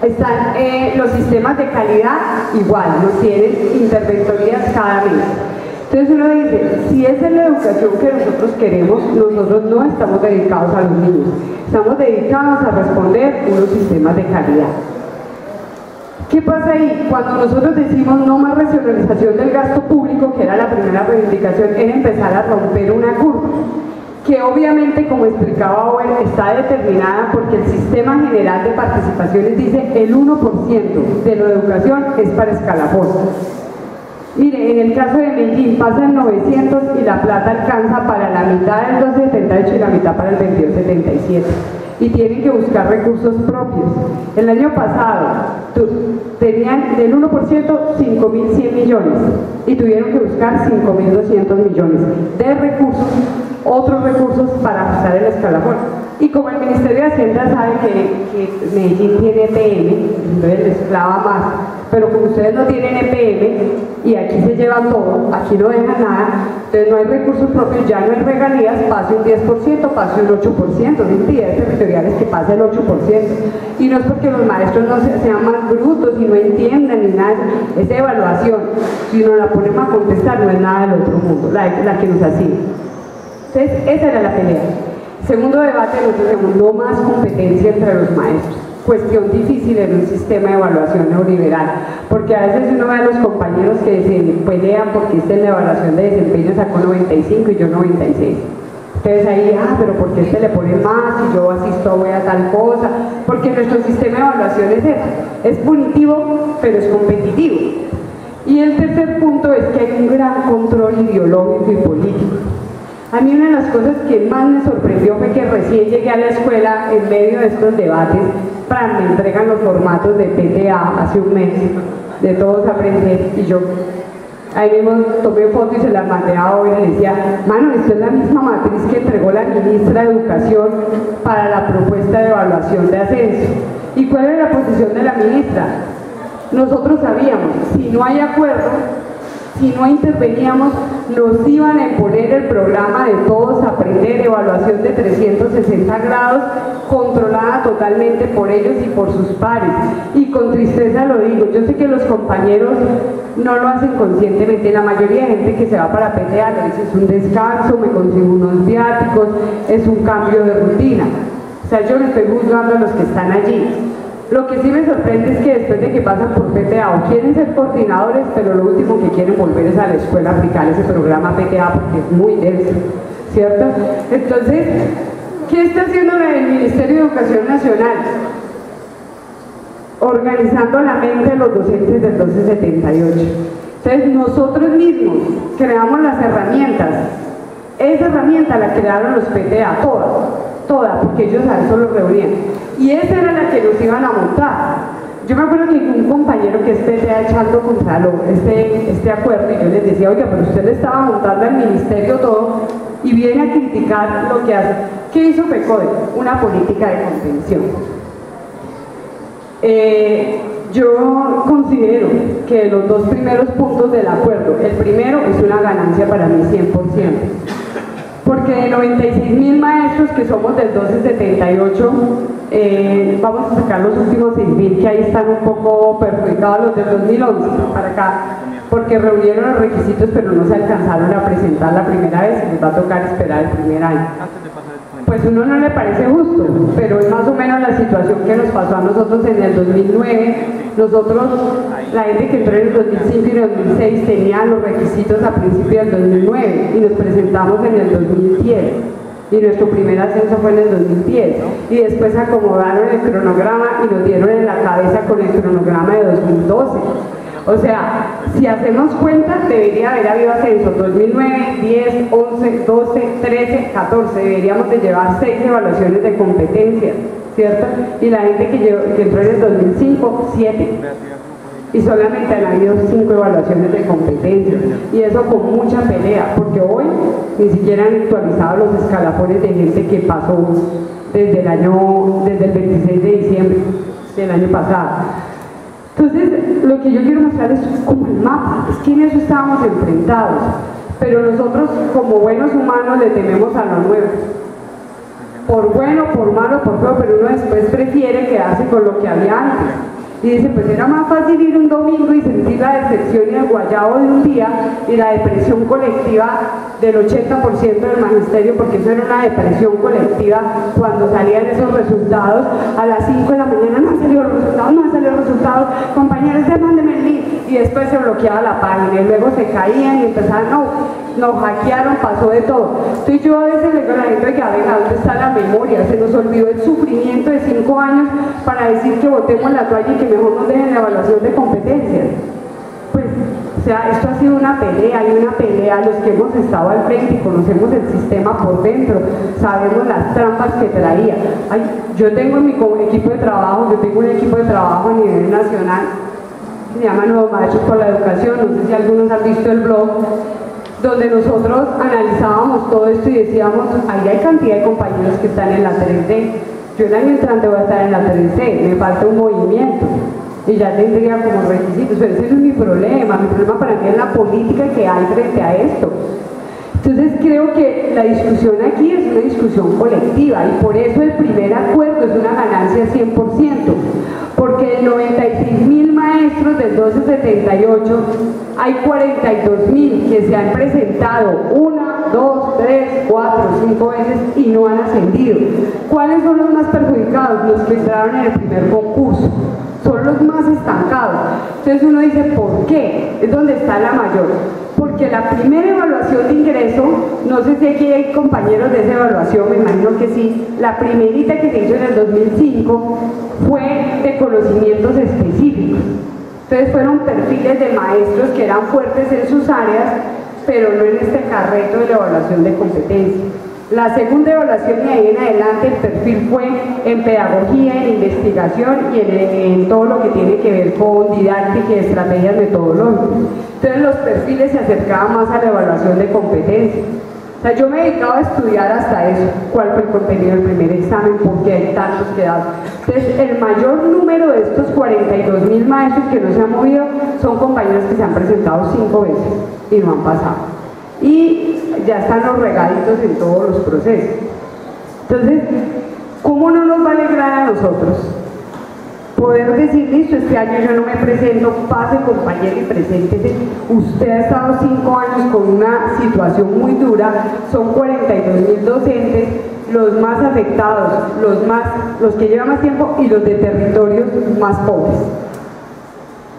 Están los sistemas de calidad igual, nos tienen interventorías cada mes. Entonces uno dice, si esa es la educación que nosotros queremos, nosotros no estamos dedicados a los niños, estamos dedicados a responder unos sistemas de calidad. ¿Qué pasa ahí? Cuando nosotros decimos no más racionalización del gasto público, que era la primera reivindicación, era empezar a romper una curva, que obviamente, como explicaba Owen, está determinada porque el Sistema General de Participaciones dice el 1% de la educación es para escalafón. Mire, en el caso de Medellín pasan 900 y la plata alcanza para la mitad del 278 y la mitad para el 2277. Y tienen que buscar recursos propios. El año pasado tenían del 1% 5.100 millones y tuvieron que buscar 5.200 millones de recursos, otros recursos para ajustar el escalafón. Y como el Ministerio de Hacienda sabe que Medellín tiene EPM, entonces les clava más, pero como ustedes no tienen EPM y aquí se lleva todo, aquí no dejan nada, entonces no hay recursos propios, ya no hay regalías, pase un 10%, pase un 8%, son entidades territoriales que pase el 8%. Y no es porque los maestros no sean más brutos y no entiendan ni nada, es evaluación, si nos la ponemos a contestar no es nada del otro mundo, la que nos asigna. Entonces esa era la pelea. Segundo debate, nosotros decimos no más competencia entre los maestros. Cuestión difícil en un sistema de evaluación neoliberal, porque a veces uno ve a los compañeros que se pelean porque en la evaluación de desempeño sacó 95 y yo 96. Entonces ahí, pero ¿por qué este le pone más y yo asisto voy a tal cosa? Porque nuestro sistema de evaluación es eso, es punitivo pero es competitivo. Y el tercer punto es que hay un gran control ideológico y político. A mí una de las cosas que más me sorprendió fue que recién llegué a la escuela en medio de estos debates, me entregan los formatos de PTA hace un mes, de todos aprender, y yo ahí mismo tomé foto y se las mandé a Owen y le decía, mano, esto es la misma matriz que entregó la ministra de Educación para la propuesta de evaluación de ascenso. ¿Y cuál era la posición de la ministra? Nosotros sabíamos, si no hay acuerdo, si no interveníamos, nos iban a imponer el programa de Todos Aprender, evaluación de 360 grados, controlada totalmente por ellos y por sus pares. Y con tristeza lo digo, yo sé que los compañeros no lo hacen conscientemente, la mayoría de gente que se va para PTA le dice es un descanso, me consigo unos viáticos, es un cambio de rutina. O sea, yo no estoy juzgando a los que están allí. Lo que sí me sorprende es que después de que pasan por PTA o quieren ser coordinadores, pero lo último que quieren volver es a la escuela a aplicar ese programa PTA porque es muy denso, ¿cierto? Entonces, ¿qué está haciendo el Ministerio de Educación Nacional? Organizando la mente de los docentes del 1278. Entonces, nosotros mismos creamos las herramientas. Esa herramienta la crearon los PTA, toda, porque ellos a eso lo reunían. Y esa era la que nos iban a montar. Yo me acuerdo que un compañero que es PTA echando contra este acuerdo, y yo les decía, oiga, pero usted le estaba montando al ministerio todo y viene a criticar lo que hace. ¿Qué hizo PECODE? Una política de contención. Yo considero que los dos primeros puntos del acuerdo, el primero es una ganancia para mí 100%. Porque de 96.000 maestros que somos del 1278, vamos a sacar los últimos 6.000 que ahí están un poco perjudicados, los del 2011 para acá, porque reunieron los requisitos pero no se alcanzaron a presentar la primera vez y les va a tocar esperar el primer año. Pues uno no le parece justo, pero es más o menos la situación que nos pasó a nosotros en el 2009. Nosotros, la gente que entró en el 2005 y en el 2006 tenía los requisitos a principios del 2009 y nos presentamos en el 2010 y nuestro primer ascenso fue en el 2010 y después acomodaron el cronograma y nos dieron en la cabeza con el cronograma de 2012. O sea, si hacemos cuentas, debería haber habido ascenso 2009, 10, 11, 12, 13, 14. Deberíamos de llevar 6 evaluaciones de competencias, ¿cierto? Y la gente que entró en el 2005, 7. Y solamente han habido 5 evaluaciones de competencias. Y eso con mucha pelea, porque hoy ni siquiera han actualizado los escalafones de gente que pasó desde el 26 de diciembre del año pasado. Entonces, lo que yo quiero mostrar es como el mapa, es que en eso estábamos enfrentados, pero nosotros como buenos humanos le tememos a lo nuevo, por bueno, por malo, por feo, pero uno después prefiere quedarse con lo que había antes. Y dice, pues era más fácil ir un domingo y sentir la decepción y el guayabo de un día y la depresión colectiva del 80% del magisterio, porque eso era una depresión colectiva cuando salían esos resultados a las 5 de la mañana, no han salido los resultados, no han salido los resultados, compañeros, mándenme el link, y después se bloqueaba la página y luego se caían y empezaban, nos hackearon, pasó de todo. Entonces yo a veces le digo a la gente que venga, ¿dónde está la memoria? Se nos olvidó el sufrimiento de 5 años para decir que botemos la toalla y que mejor nos dejen la evaluación de competencias. Pues, o sea, esto ha sido una pelea y una pelea. Los que hemos estado al frente y conocemos el sistema por dentro, sabemos las trampas que traía. Yo tengo en mi equipo de trabajo, yo tengo un equipo de trabajo a nivel nacional que se llama Nuevos Maestros por la Educación, no sé si algunos han visto el blog, donde nosotros analizábamos todo esto y decíamos, ahí hay cantidad de compañeros que están en la 3D, yo el año entrante voy a estar en la 3D, me falta un movimiento y ya tendría como requisitos, pero ese no es mi problema para mí es la política que hay frente a esto. Entonces creo que la discusión aquí es una discusión colectiva y por eso el primer acuerdo es una ganancia 100%, porque de 96.000 maestros del 1278 hay 42.000 que se han presentado 1, 2, 3, 4, 5 veces y no han ascendido. ¿Cuáles son los más perjudicados? Los que entraron en el primer concurso. Son los más estancados. Entonces uno dice, ¿por qué? Es donde está la mayor. Porque la primera evaluación de ingreso, no sé si aquí hay compañeros de esa evaluación, me imagino que sí, la primerita que se hizo en el 2005 fue de conocimientos específicos. Entonces fueron perfiles de maestros que eran fuertes en sus áreas, pero no en este carreto de la evaluación de competencia. La segunda evaluación y ahí en adelante el perfil fue en pedagogía, en investigación y en todo lo que tiene que ver con didáctica y estrategias metodológicas. Entonces los perfiles se acercaban más a la evaluación de competencia. O sea, yo me he dedicado a estudiar hasta eso, cuál fue el contenido del primer examen, por qué hay tantos quedados. Entonces el mayor número de estos 42.000 maestros que no se han movido son compañeros que se han presentado 5 veces y no han pasado. Y ya están los regalitos en todos los procesos. Entonces, ¿cómo no nos va a alegrar a nosotros poder decir, listo, este año yo no me presento, pase compañero y preséntese? Usted ha estado 5 años con una situación muy dura, son 42.000 docentes, los más afectados, los que llevan más tiempo y los de territorios más pobres.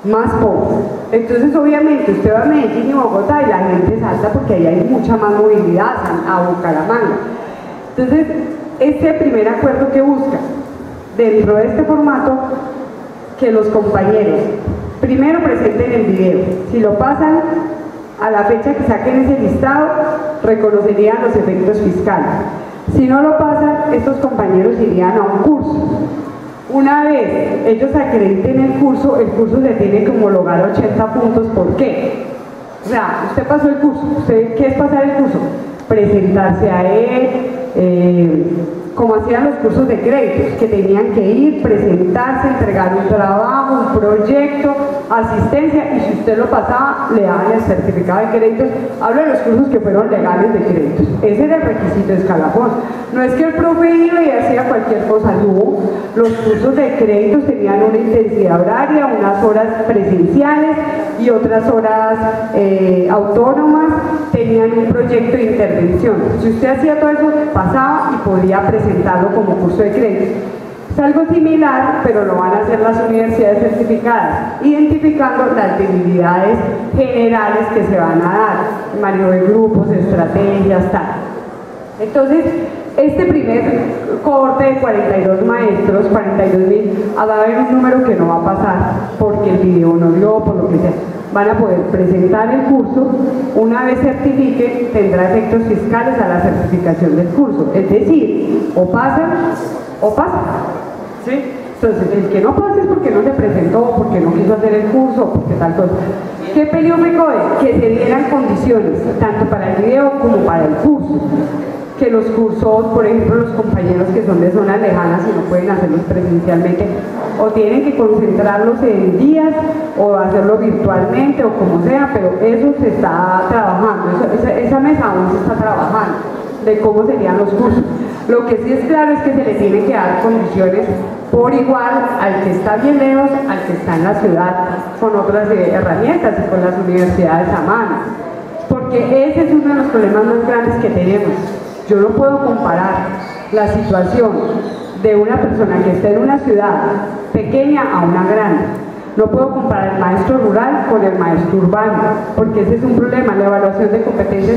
Más pobres. Entonces obviamente usted va a Medellín y Bogotá y la gente salta porque ahí hay mucha más movilidad, a Bucaramanga. Entonces este primer acuerdo que busca dentro de este formato, que los compañeros primero presenten el video, si lo pasan a la fecha que saquen ese listado reconocerían los efectos fiscales, si no lo pasan estos compañeros irían a un curso. Una vez ellos acrediten el curso se tiene que homologar a 80 puntos. ¿Por qué? O sea, usted pasó el curso. ¿Qué es pasar el curso? Presentarse a él, como hacían los cursos de créditos, que tenían que ir, presentarse, entregar un trabajo, un proyecto, asistencia, y si usted lo pasaba, le daban el certificado de créditos. Hablo de los cursos que fueron legales de créditos. Ese era el requisito de escalafón. No es que el profe iba y hacía cualquier cosa, no. Los cursos de créditos tenían una intensidad horaria, unas horas presenciales y otras horas autónomas, tenían un proyecto de intervención. Si usted hacía todo eso, pasaba y podía presentarlo como curso de créditos. Es algo similar, pero lo van a hacer las universidades certificadas, identificando las debilidades generales que se van a dar, manejo de grupos, estrategias, tal. Entonces, este primer cohorte de 42 maestros, 42.000, va a haber un número que no va a pasar porque el video no dio, por lo que sea. Van a poder presentar el curso, una vez certifiquen, tendrá efectos fiscales a la certificación del curso. Es decir, o pasan o pasan. ¿Sí? Entonces, el que no pase es porque no se presentó, porque no quiso hacer el curso, porque tal cosa. ¿Qué peleó FECODE? Que se dieran condiciones, tanto para el video como para el curso. Que los cursos, por ejemplo, los compañeros que son de zonas lejanas y no pueden hacerlos presencialmente, o tienen que concentrarlos en días, o hacerlo virtualmente, o como sea, pero eso se está trabajando, esa mesa aún se está trabajando, de cómo serían los cursos. Lo que sí es claro es que se le tiene que dar condiciones por igual al que está bien lejos, al que está en la ciudad, con otras herramientas y con las universidades a mano. Porque ese es uno de los problemas más grandes que tenemos. Yo no puedo comparar la situación de una persona que está en una ciudad pequeña a una grande. No puedo comparar el maestro rural con el maestro urbano, porque ese es un problema, la evaluación de competencias.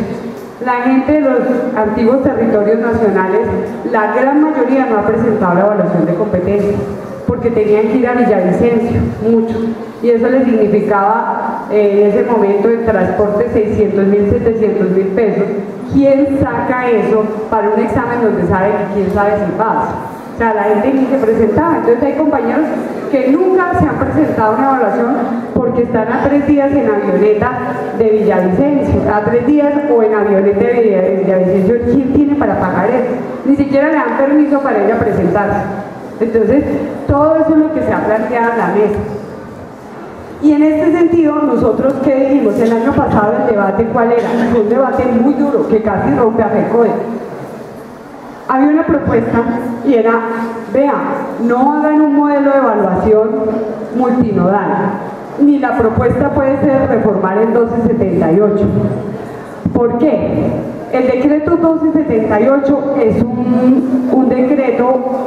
La gente de los antiguos territorios nacionales, la gran mayoría no ha presentado la evaluación de competencias, porque tenían que ir a Villavicencio, mucho, y eso les significaba en ese momento el transporte 600.000, 700.000 pesos. ¿Quién saca eso para un examen donde sabe que quién sabe si pasa? O sea, la gente ni se presentaba. Entonces hay compañeros que nunca se han presentado una evaluación porque están a 3 días en avioneta de Villavicencio, a 3 días o en avioneta de Villavicencio. ¿Quién tiene para pagar eso? Ni siquiera le dan permiso para ir a presentarse. Entonces, todo eso es lo que se ha planteado en la mesa. Y en este sentido, nosotros, ¿qué dijimos? El año pasado el debate, ¿cuál era? Fue un debate muy duro, que casi rompe a FECODE. Había una propuesta y era, vean, no hagan un modelo de evaluación multinodal, ni la propuesta puede ser reformar el 1278. ¿Por qué? El decreto 1278 es un decreto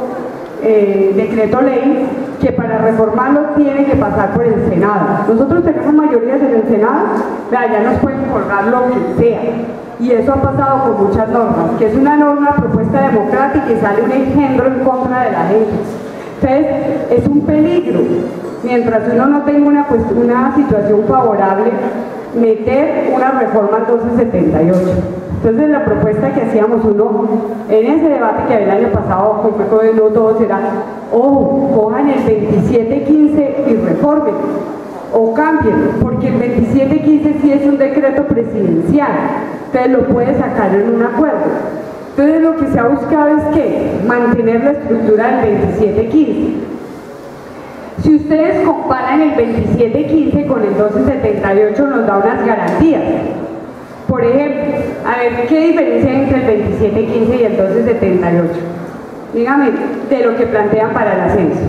ley que para reformarlo tiene que pasar por el Senado. Nosotros tenemos mayorías en el Senado, ya nos pueden colgar lo que sea. Y eso ha pasado con muchas normas, que es una norma propuesta democrática y sale un engendro en contra de la gente. Entonces, es un peligro, mientras uno no tenga una situación favorable, meter una reforma al 1278. Entonces, la propuesta que hacíamos en ese debate que había el año pasado, con FECODE, no todos era, cojan el 2715 y reformen, o cambien, porque el 2715 sí es un decreto presidencial, entonces lo puede sacar en un acuerdo. Entonces lo que se ha buscado es que mantener la estructura del 2715. Si ustedes comparan el 2715 con el 1278 nos da unas garantías. Por ejemplo, a ver, ¿qué diferencia hay entre el 2715 y el 1278? Dígame, de lo que plantean para el ascenso.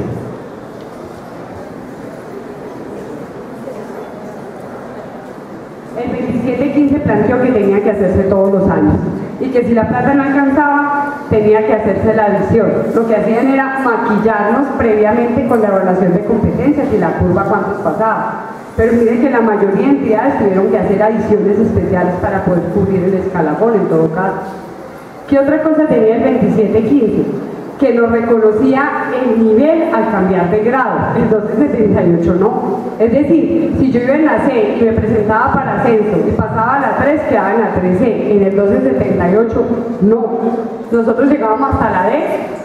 El 2715 planteó que tenía que hacerse todos los años y que si la plata no alcanzaba tenía que hacerse la adición. Lo que hacían era maquillarnos previamente con la evaluación de competencias y la curva cuántos pasaba. Pero miren que la mayoría de entidades tuvieron que hacer adiciones especiales para poder cubrir el escalafón en todo caso. ¿Qué otra cosa tenía el 2715? Que nos reconocía el nivel al cambiar de grado, el 1278 no. Es decir, si yo iba en la C y me presentaba para ascenso y pasaba a la 3, quedaba en la 3C, en el 1278 no. Nosotros llegábamos hasta la D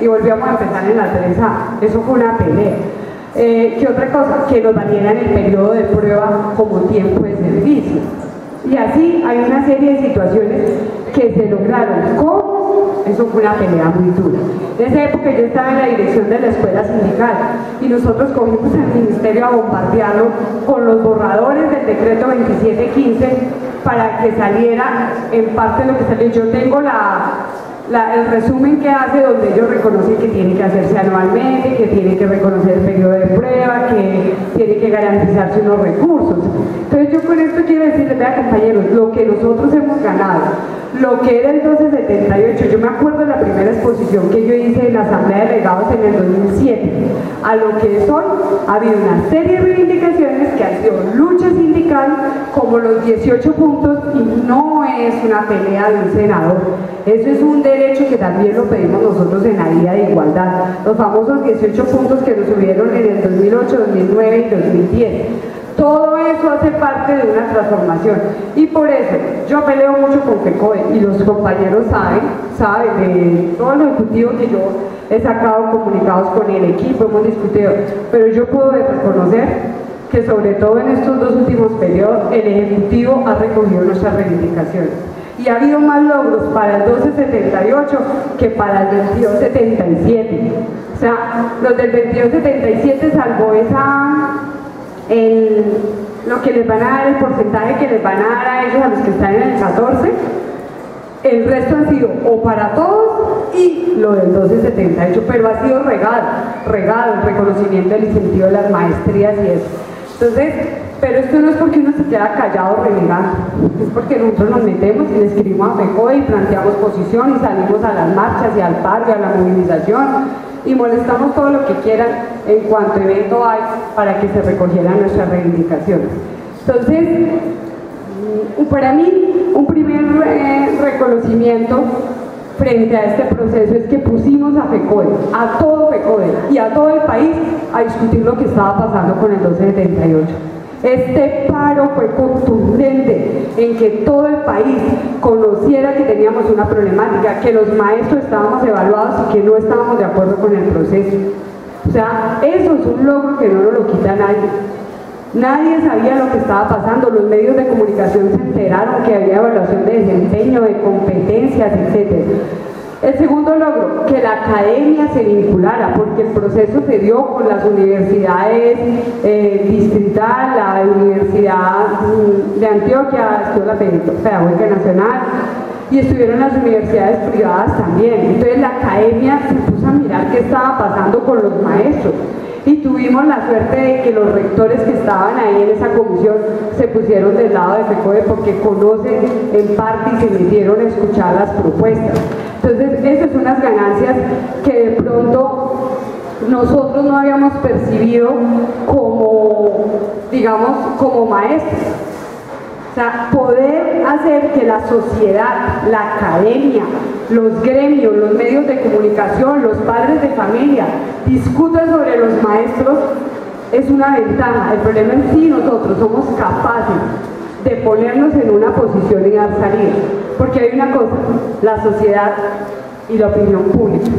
y volvíamos a empezar en la 3A, eso fue una pelea. ¿Qué otra cosa? Que nos valieran el periodo de prueba como tiempo de servicio. Y así hay una serie de situaciones que se lograron. ¿Cómo? Eso fue una pelea muy dura. En esa época yo estaba en la dirección de la escuela sindical y nosotros cogimos al ministerio a bombardearlo con los borradores del decreto 2715 para que saliera en parte lo que salió. Yo tengo el resumen que hace donde ellos reconocen que tiene que hacerse anualmente, que tiene que reconocer el periodo de prueba, que tiene que garantizarse unos recursos. Entonces yo con esto quiero decirles, vean compañeros, lo que nosotros hemos ganado, lo que era el 1278, yo me acuerdo de la primera exposición que yo hice en la Asamblea de Delegados en el 2007, a lo que es hoy, ha habido una serie de reivindicaciones que han sido lucha sindical, como los 18 puntos, y no es una pelea de un senador, eso es un derecho que también lo pedimos nosotros en la Vía de Igualdad, los famosos 18 puntos que nos subieron en el 2008, 2009 y 2010. Todo eso hace parte de una transformación y por eso yo peleo mucho con FECODE y los compañeros saben de todo lo ejecutivo que yo he sacado comunicados con el equipo, hemos discutido, pero yo puedo reconocer que sobre todo en estos 2 últimos periodos el ejecutivo ha recogido nuestras reivindicaciones y ha habido más logros para el 1278 que para el 2277. O sea, los del 2277 salvó lo que les van a dar, el porcentaje que les van a dar a ellos, a los que están en el 14, el resto han sido o para todos y lo del 1278, pero ha sido regado el reconocimiento del incentivo de las maestrías y eso. Entonces, pero esto no es porque uno se queda callado renegando, es porque nosotros nos metemos y le escribimos a FECODE y planteamos posición y salimos a las marchas y al paro y a la movilización y molestamos todo lo que quieran en cuanto evento hay para que se recogieran nuestras reivindicaciones. Entonces, para mí, un primer reconocimiento frente a este proceso es que pusimos a FECODE, a todo FECODE y a todo el país a discutir lo que estaba pasando con el 1278. Este paro fue contundente en que todo el país conociera que teníamos una problemática, que los maestros estábamos evaluados y que no estábamos de acuerdo con el proceso. O sea, eso es un logro que no nos lo quita nadie. Nadie sabía lo que estaba pasando, los medios de comunicación se enteraron que había evaluación de desempeño, de competencias, etc. El segundo logro, que la academia se vinculara, porque el proceso se dio con las universidades distrital, la Universidad de Antioquia, estuvo la Pedagógica Nacional, y estuvieron las universidades privadas también. Entonces la academia se puso a mirar qué estaba pasando con los maestros. Y tuvimos la suerte de que los rectores que estaban ahí en esa comisión se pusieron del lado de FECODE porque conocen en parte y se metieron a escuchar las propuestas. Entonces, esas son unas ganancias que de pronto nosotros no habíamos percibido como, digamos, como maestros. O sea, poder hacer que la sociedad, la academia, los gremios, los medios de comunicación, los padres de familia discutan sobre los maestros es una ventaja. El problema en sí, nosotros somos capaces de ponernos en una posición y dar salida. Porque hay una cosa, la sociedad y la opinión pública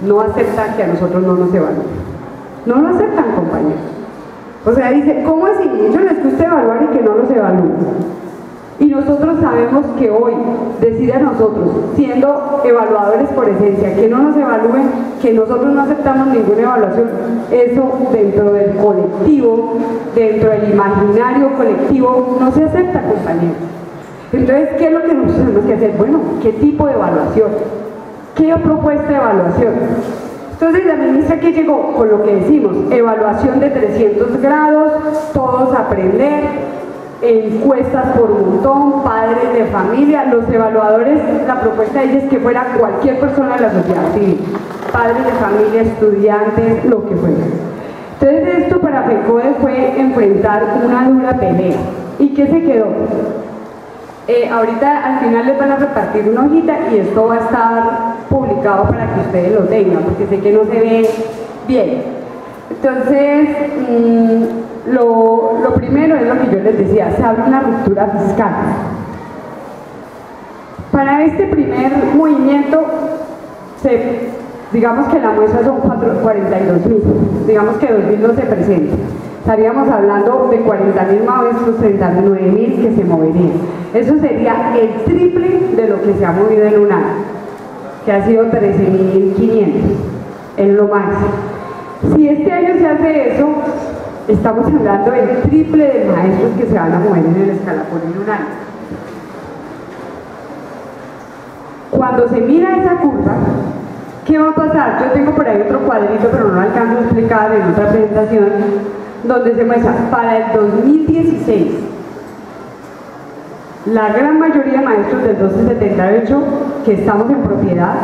no aceptan que a nosotros no nos evalúen. No lo aceptan, compañeros. O sea, dice, ¿cómo así? Ellos les gusta evaluar y que no los evalúen. Y nosotros sabemos que hoy decide a nosotros, siendo evaluadores por esencia, que no nos evalúen, que nosotros no aceptamos ninguna evaluación. Eso dentro del colectivo, dentro del imaginario colectivo, no se acepta, compañeros. Entonces, ¿qué es lo que nosotros tenemos que hacer? Bueno, ¿qué tipo de evaluación? ¿Qué propuesta de evaluación? Entonces la ministra que llegó con lo que decimos, evaluación de 300 grados, todos aprender, encuestas por montón, padres de familia, los evaluadores, la propuesta de ella es que fuera cualquier persona de la sociedad civil, padres de familia, estudiantes, lo que fuera. Entonces esto para FECODE fue enfrentar una dura pelea. ¿Y qué se quedó? Ahorita al final les van a repartir una hojita y esto va a estar publicado para que ustedes lo tengan, porque sé que no se ve bien. Entonces, lo primero es lo que yo les decía, se abre una ruptura fiscal. Para este primer movimiento, digamos que la muestra son 42.000, digamos que 2.000 no se presenta. Estaríamos hablando de 40.000 maestros, 39.000 que se moverían. Eso sería el triple de lo que se ha movido en un año, que ha sido 13.500 en lo máximo. Si este año se hace eso, estamos hablando del triple de maestros que se van a mover en el escalafón en un año. Cuando se mira esa curva, ¿qué va a pasar? Yo tengo por ahí otro cuadrito, pero no lo alcanzo a explicar en otra presentación, donde se muestra para el 2016 la gran mayoría de maestros del 1278 que estamos en propiedad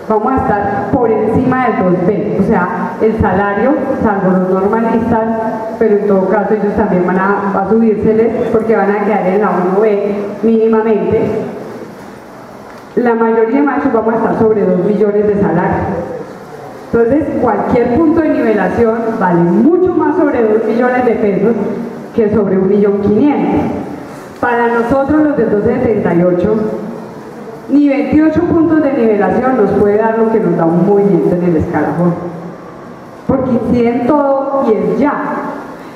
vamos a estar por encima del 2B, o sea, el salario, salvo los normalistas, pero en todo caso ellos también va a subírseles porque van a quedar en la 1B mínimamente. La mayoría de maestros vamos a estar sobre 2 millones de salario. Entonces, cualquier punto de nivelación vale mucho más sobre 2 millones de pesos que sobre 1.500.000. Para nosotros, los del 1278, ni 28 puntos de nivelación nos puede dar lo que nos da un movimiento en el escalafón. Porque inciden todo y es ya.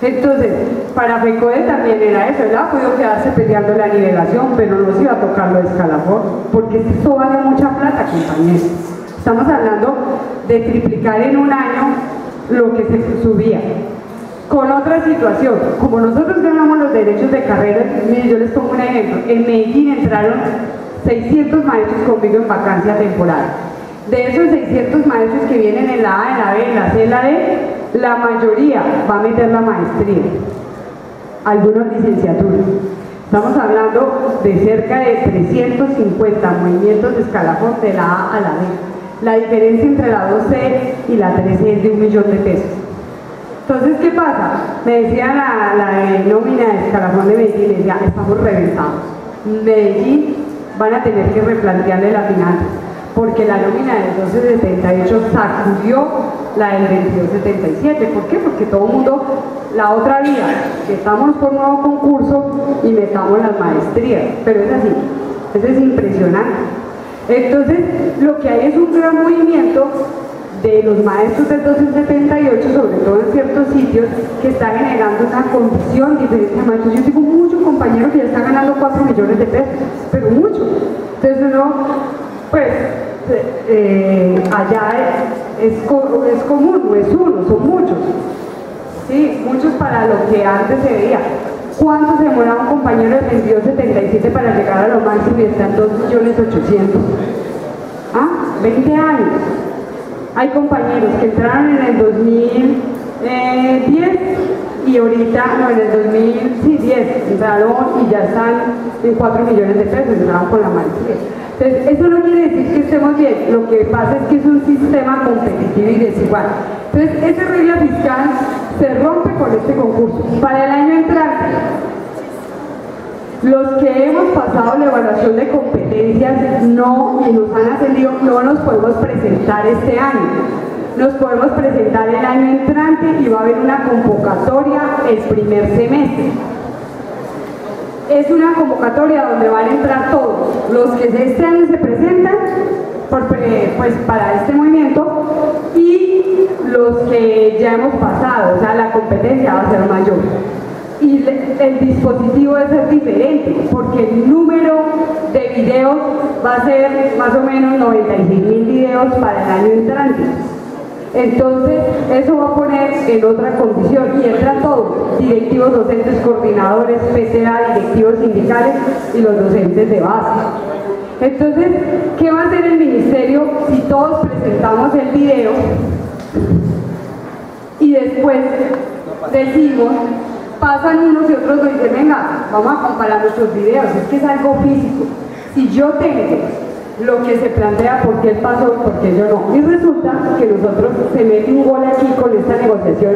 Entonces, para FECODE también era eso, él ha podido quedarse peleando la nivelación, pero no se iba a tocar lo de escalafón, porque esto vale mucha plata, compañeros. Estamos hablando de triplicar en un año lo que se subía. Con otra situación, como nosotros ganamos los derechos de carrera, miren, yo les pongo un ejemplo. En Medellín entraron 600 maestros conmigo en vacancia temporal. De esos 600 maestros que vienen en la A, en la B, en la C, en la D, la mayoría va a meter la maestría, algunos licenciaturas. Estamos hablando de cerca de 350 movimientos de escalafón de la A a la D. La diferencia entre la 2C y la 3C es de 1 millón de pesos. Entonces, ¿qué pasa? Me decía la nómina de escalafón de Medellín, le decía, estamos reventados. Medellín van a tener que replantearle la final, porque la nómina del 1278 sacudió la del 2277. ¿Por qué? Porque todo el mundo, la otra vía, que estamos por nuevo concurso y metamos las maestrías, pero es así, eso es impresionante. Entonces, lo que hay es un gran movimiento de los maestros del 1278, sobre todo en ciertos sitios, que está generando una condición diferente de maestros. Yo tengo muchos compañeros que ya están ganando 4 millones de pesos, pero mucho. Entonces uno, pues, allá es común, no es uno, son muchos. Sí, muchos para lo que antes se veía. ¿Cuánto se demoraba un compañero del 2277 para llegar a lo máximo y está en 2.800.000? ¿Ah? 20 años. Hay compañeros que entraron en el 2010 y ahorita, no, en el 2010 entraron y ya están en 4 millones de pesos, entraron con la maestría. Entonces, eso no quiere decir que estemos bien, lo que pasa es que es un sistema competitivo y desigual. Entonces, esa regla fiscal se rompe con este concurso. Para el año entrante, los que hemos pasado la evaluación de competencias no, y nos han ascendido, no nos podemos presentar este año. Nos podemos presentar el año entrante y va a haber una convocatoria el primer semestre. Es una convocatoria donde van a entrar todos. Los que este año se presentan pues, para este movimiento y los que ya hemos pasado, o sea, la competencia va a ser mayor. Y el dispositivo debe ser diferente, porque el número de videos va a ser más o menos 96.000 videos para el año entrante. Entonces, eso va a poner en otra condición y entra todo, directivos, docentes, coordinadores, PTA, directivos sindicales y los docentes de base. Entonces, ¿qué va a hacer el ministerio si todos presentamos el video y después decimos, pasan unos y otros y dicen, venga, vamos a comparar nuestros videos, es que es algo físico. Si yo tengo lo que se plantea por qué él pasó y por qué yo no, y resulta que nosotros se mete un gol aquí con esta negociación,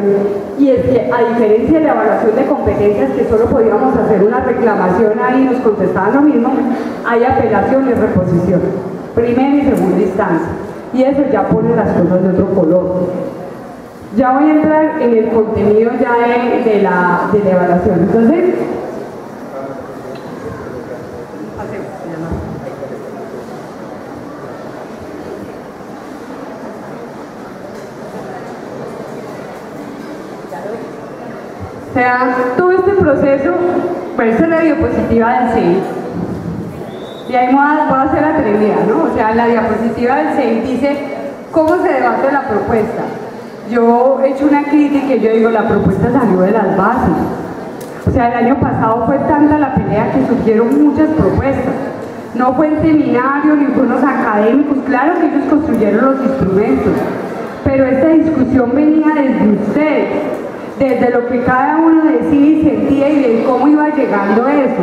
y es que a diferencia de la evaluación de competencias, que solo podíamos hacer una reclamación ahí y nos contestaban lo mismo, hay apelación y reposición, primera y segunda instancia, y eso ya pone las cosas de otro color. Ya voy a entrar en el contenido ya de la evaluación. Entonces, o sea, todo este proceso, pues esta es la diapositiva del CEI. Y ahí voy a hacer atrevida, ¿no? O sea, la diapositiva del CEI dice cómo se debate la propuesta. Yo he hecho una crítica y yo digo, la propuesta salió de las bases. O sea, el año pasado fue tanta la pelea que surgieron muchas propuestas. No fue en seminario ni fue en los académicos, claro que ellos construyeron los instrumentos, pero esta discusión venía desde ustedes, desde lo que cada uno decía y sentía y de cómo iba llegando eso.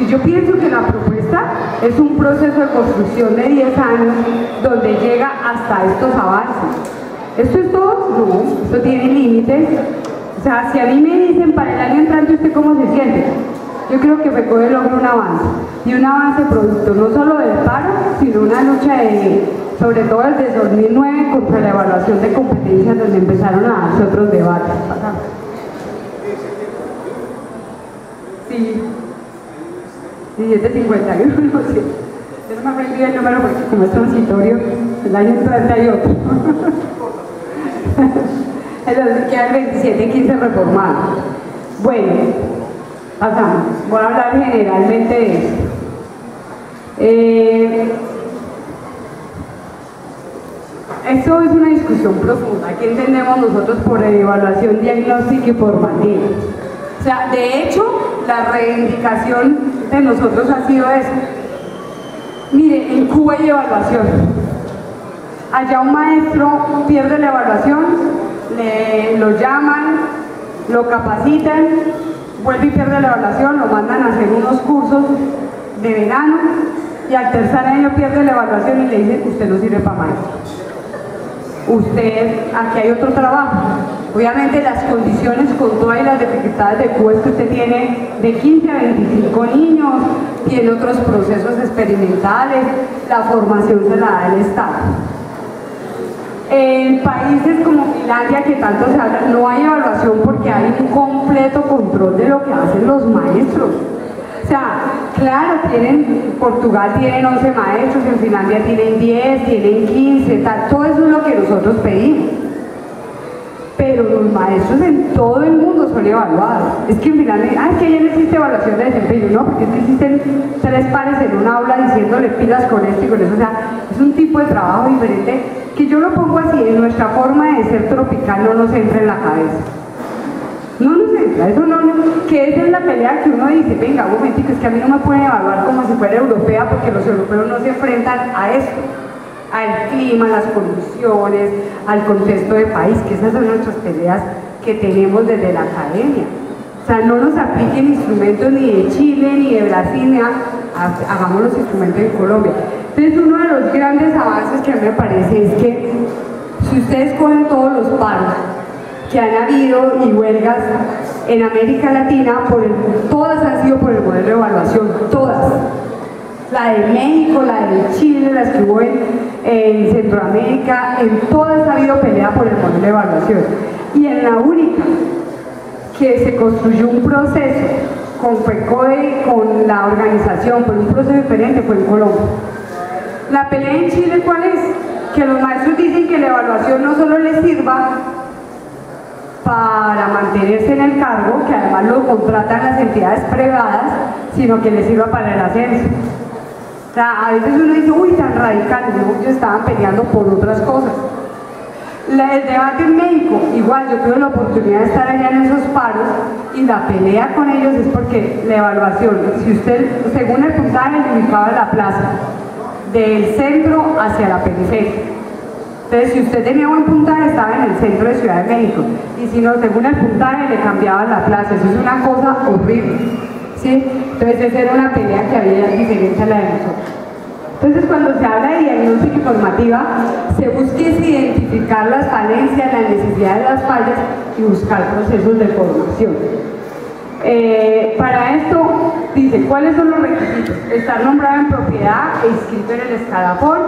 Y yo pienso que la propuesta es un proceso de construcción de 10 años donde llega hasta estos avances. ¿Esto es todo? No, esto tiene límites. O sea, si a mí me dicen para el año entrante, ¿usted cómo se siente? Yo creo que FECODE logra un avance, y un avance producto no solo del paro, sino una lucha sobre todo desde 2009 contra la evaluación de competencias, donde empezaron a darse otros debates. Sí, 1751, no sé. Yo no me aprendí el número porque como es transitorio, el año entrante hay otro. Entonces queda el 2715 reformado. Bueno, pasamos. Voy a hablar generalmente de esto. Esto es una discusión profunda. ¿Qué entendemos nosotros por evaluación diagnóstica y formativa? O sea, de hecho, la reivindicación de nosotros ha sido eso. Mire, en Cuba hay evaluación. Allá un maestro pierde la evaluación, lo llaman, lo capacitan, vuelve y pierde la evaluación, lo mandan a hacer unos cursos de verano y al tercer año pierde la evaluación y le dicen, usted no sirve para maestro. Aquí hay otro trabajo. Obviamente las condiciones con todas las dificultades de cubo es que usted tiene de 15 a 25 niños, tiene otros procesos experimentales, la formación se la da el Estado. En países como Finlandia, que tanto se habla, no hay evaluación porque hay un completo control de lo que hacen los maestros. O sea, claro, Portugal tienen 11 maestros, en Finlandia tienen 10, tienen 15, tal, todo eso es lo que nosotros pedimos. Pero los maestros en todo el mundo son evaluados. Es que en Finlandia, es que ya no existe evaluación de desempeño, no, porque es que existen 3 pares en una aula diciéndole pilas con esto y con eso. O sea, es un tipo de trabajo diferente que yo lo pongo así, en nuestra forma de ser tropical no nos entra en la cabeza. No nos entra, eso no, que esa es la pelea que uno dice, venga, un momentico, es que a mí no me pueden evaluar como si fuera europea porque los europeos no se enfrentan a esto, al clima, las condiciones, al contexto de país, que esas son nuestras peleas que tenemos desde la academia. O sea, no nos apliquen instrumentos ni de Chile, ni de Brasil, ni hagamos los instrumentos en Colombia. Entonces, uno de los grandes avances que a mí me parece es que si ustedes cogen todos los paros que han habido y huelgas en América Latina, todas han sido por el modelo de evaluación, todas. La de México, la de Chile, las que hubo en Centroamérica, en todas ha habido pelea por el modelo de evaluación. Y en la única que se construyó un proceso con FECODE, con la organización, por un proceso diferente, fue en Colombia. La pelea en Chile, ¿cuál es? Que los maestros dicen que la evaluación no solo les sirva para mantenerse en el cargo, que además lo contratan las entidades privadas, sino que les sirva para el ascenso. O sea, a veces uno dice, uy, tan radical, no, ellos estaban peleando por otras cosas. El debate en México, igual, yo tuve la oportunidad de estar allá en esos paros y la pelea con ellos es porque la evaluación, si usted, según el puntaje, le ubicaba la plaza, del centro hacia la periferia. Entonces, si usted tenía buen puntaje, estaba en el centro de Ciudad de México, y si no, según el puntaje, le cambiaban la plaza. Eso es una cosa horrible, ¿sí? Entonces, esa era una pelea que había diferente a la de nosotros. Entonces, cuando se habla de diagnóstico y formativa, se busca identificar las falencias, las necesidades de las fallas y buscar procesos de formación. Para esto, dice, ¿cuáles son los requisitos? Estar nombrado en propiedad e inscrito en el escalafón,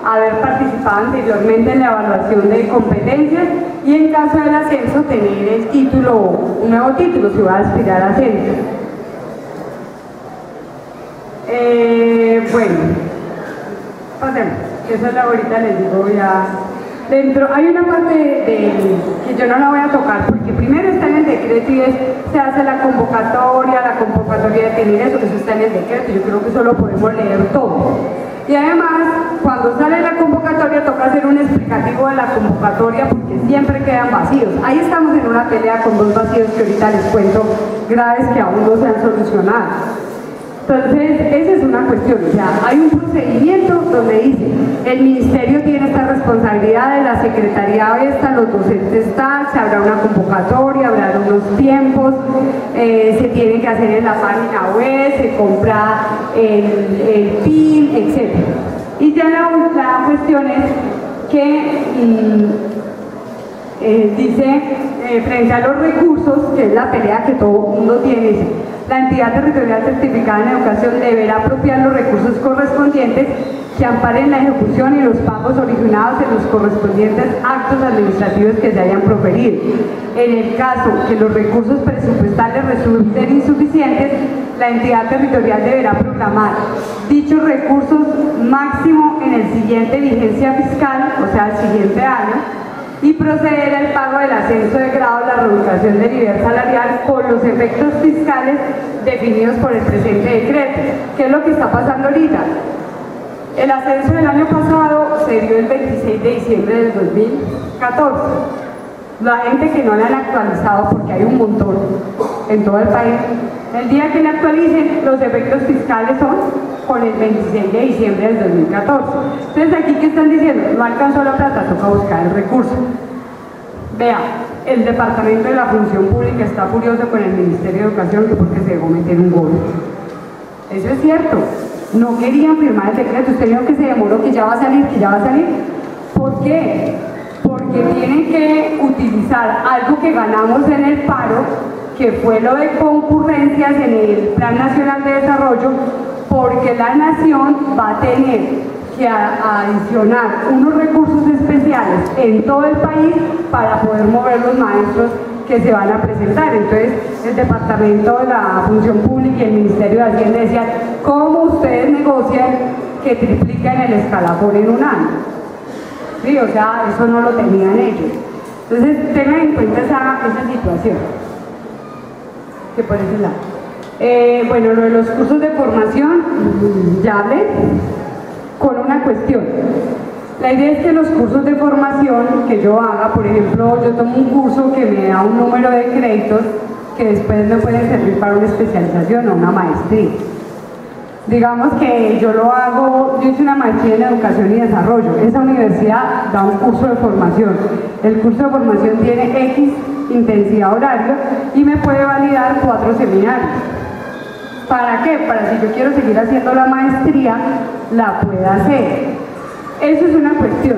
haber participado anteriormente en la evaluación de competencias y en caso del ascenso tener el título, un nuevo título si va a aspirar a ascenso. Bueno, pasemos, que eso es la ahorita les digo ya. Dentro, hay una parte que yo no la voy a tocar porque primero está en el decreto y se hace la convocatoria definir eso está en el decreto, yo creo que eso lo podemos leer todo. Y además, cuando sale la convocatoria toca hacer un explicativo de la convocatoria porque siempre quedan vacíos. Ahí estamos en una pelea con 2 vacíos que ahorita les cuento graves que aún no se han solucionado. Entonces, esa es una cuestión, o sea, hay un procedimiento donde dice, el ministerio tiene esta responsabilidad, la secretaría esta, los docentes tal, se habrá una convocatoria, habrá unos tiempos, se tiene que hacer en la página web, se compra el PIN, etc. Y ya la cuestión es que dice, frente a los recursos, que es la pelea que todo el mundo tiene, dice, la entidad territorial certificada en educación deberá apropiar los recursos correspondientes que amparen la ejecución y los pagos originados en los correspondientes actos administrativos que se hayan proferido. En el caso que los recursos presupuestales resulten insuficientes, la entidad territorial deberá programar dichos recursos máximo en el siguiente vigencia fiscal, o sea, el siguiente año, y proceder al pago del ascenso de grado, la reubicación del nivel salarial con los efectos fiscales definidos por el presente decreto. ¿Qué es lo que está pasando ahorita? El ascenso del año pasado se dio el 26 de diciembre del 2014. La gente que no la han actualizado, porque hay un montón en todo el país, el día que la actualicen, los efectos fiscales son con el 26 de diciembre del 2014. Entonces aquí, ¿qué están diciendo? No alcanzó la plata, toca buscar el recurso. Vea, el Departamento de la Función Pública está furioso con el Ministerio de Educación porque se dejó meter un gol. Eso es cierto. No querían firmar el decreto. Usted vio que se demoró, que ya va a salir, que ya va a salir. ¿Por qué? Porque tienen que utilizar algo que ganamos en el paro, que fue lo de concurrencias en el Plan Nacional de Desarrollo, porque la nación va a tener que adicionar unos recursos especiales en todo el país para poder mover los maestros que se van a presentar. Entonces el Departamento de la Función Pública y el Ministerio de Hacienda decían: ¿cómo ustedes negocian que tripliquen el escalafón en un año? Sí, o sea, eso no lo tenían ellos. Entonces tengan en cuenta esa situación. Que por ese lado. Bueno, lo de los cursos de formación, ya hablé, con una cuestión. La idea es que los cursos de formación que yo haga, por ejemplo, yo tomo un curso que me da un número de créditos que después me pueden servir para una especialización o una maestría. Digamos que yo lo hago, yo hice una maestría en educación y desarrollo. Esa universidad da un curso de formación. El curso de formación tiene X intensidad horaria y me puede validar 4 seminarios. ¿Para qué? Para si yo quiero seguir haciendo la maestría, la pueda hacer. Eso es una cuestión.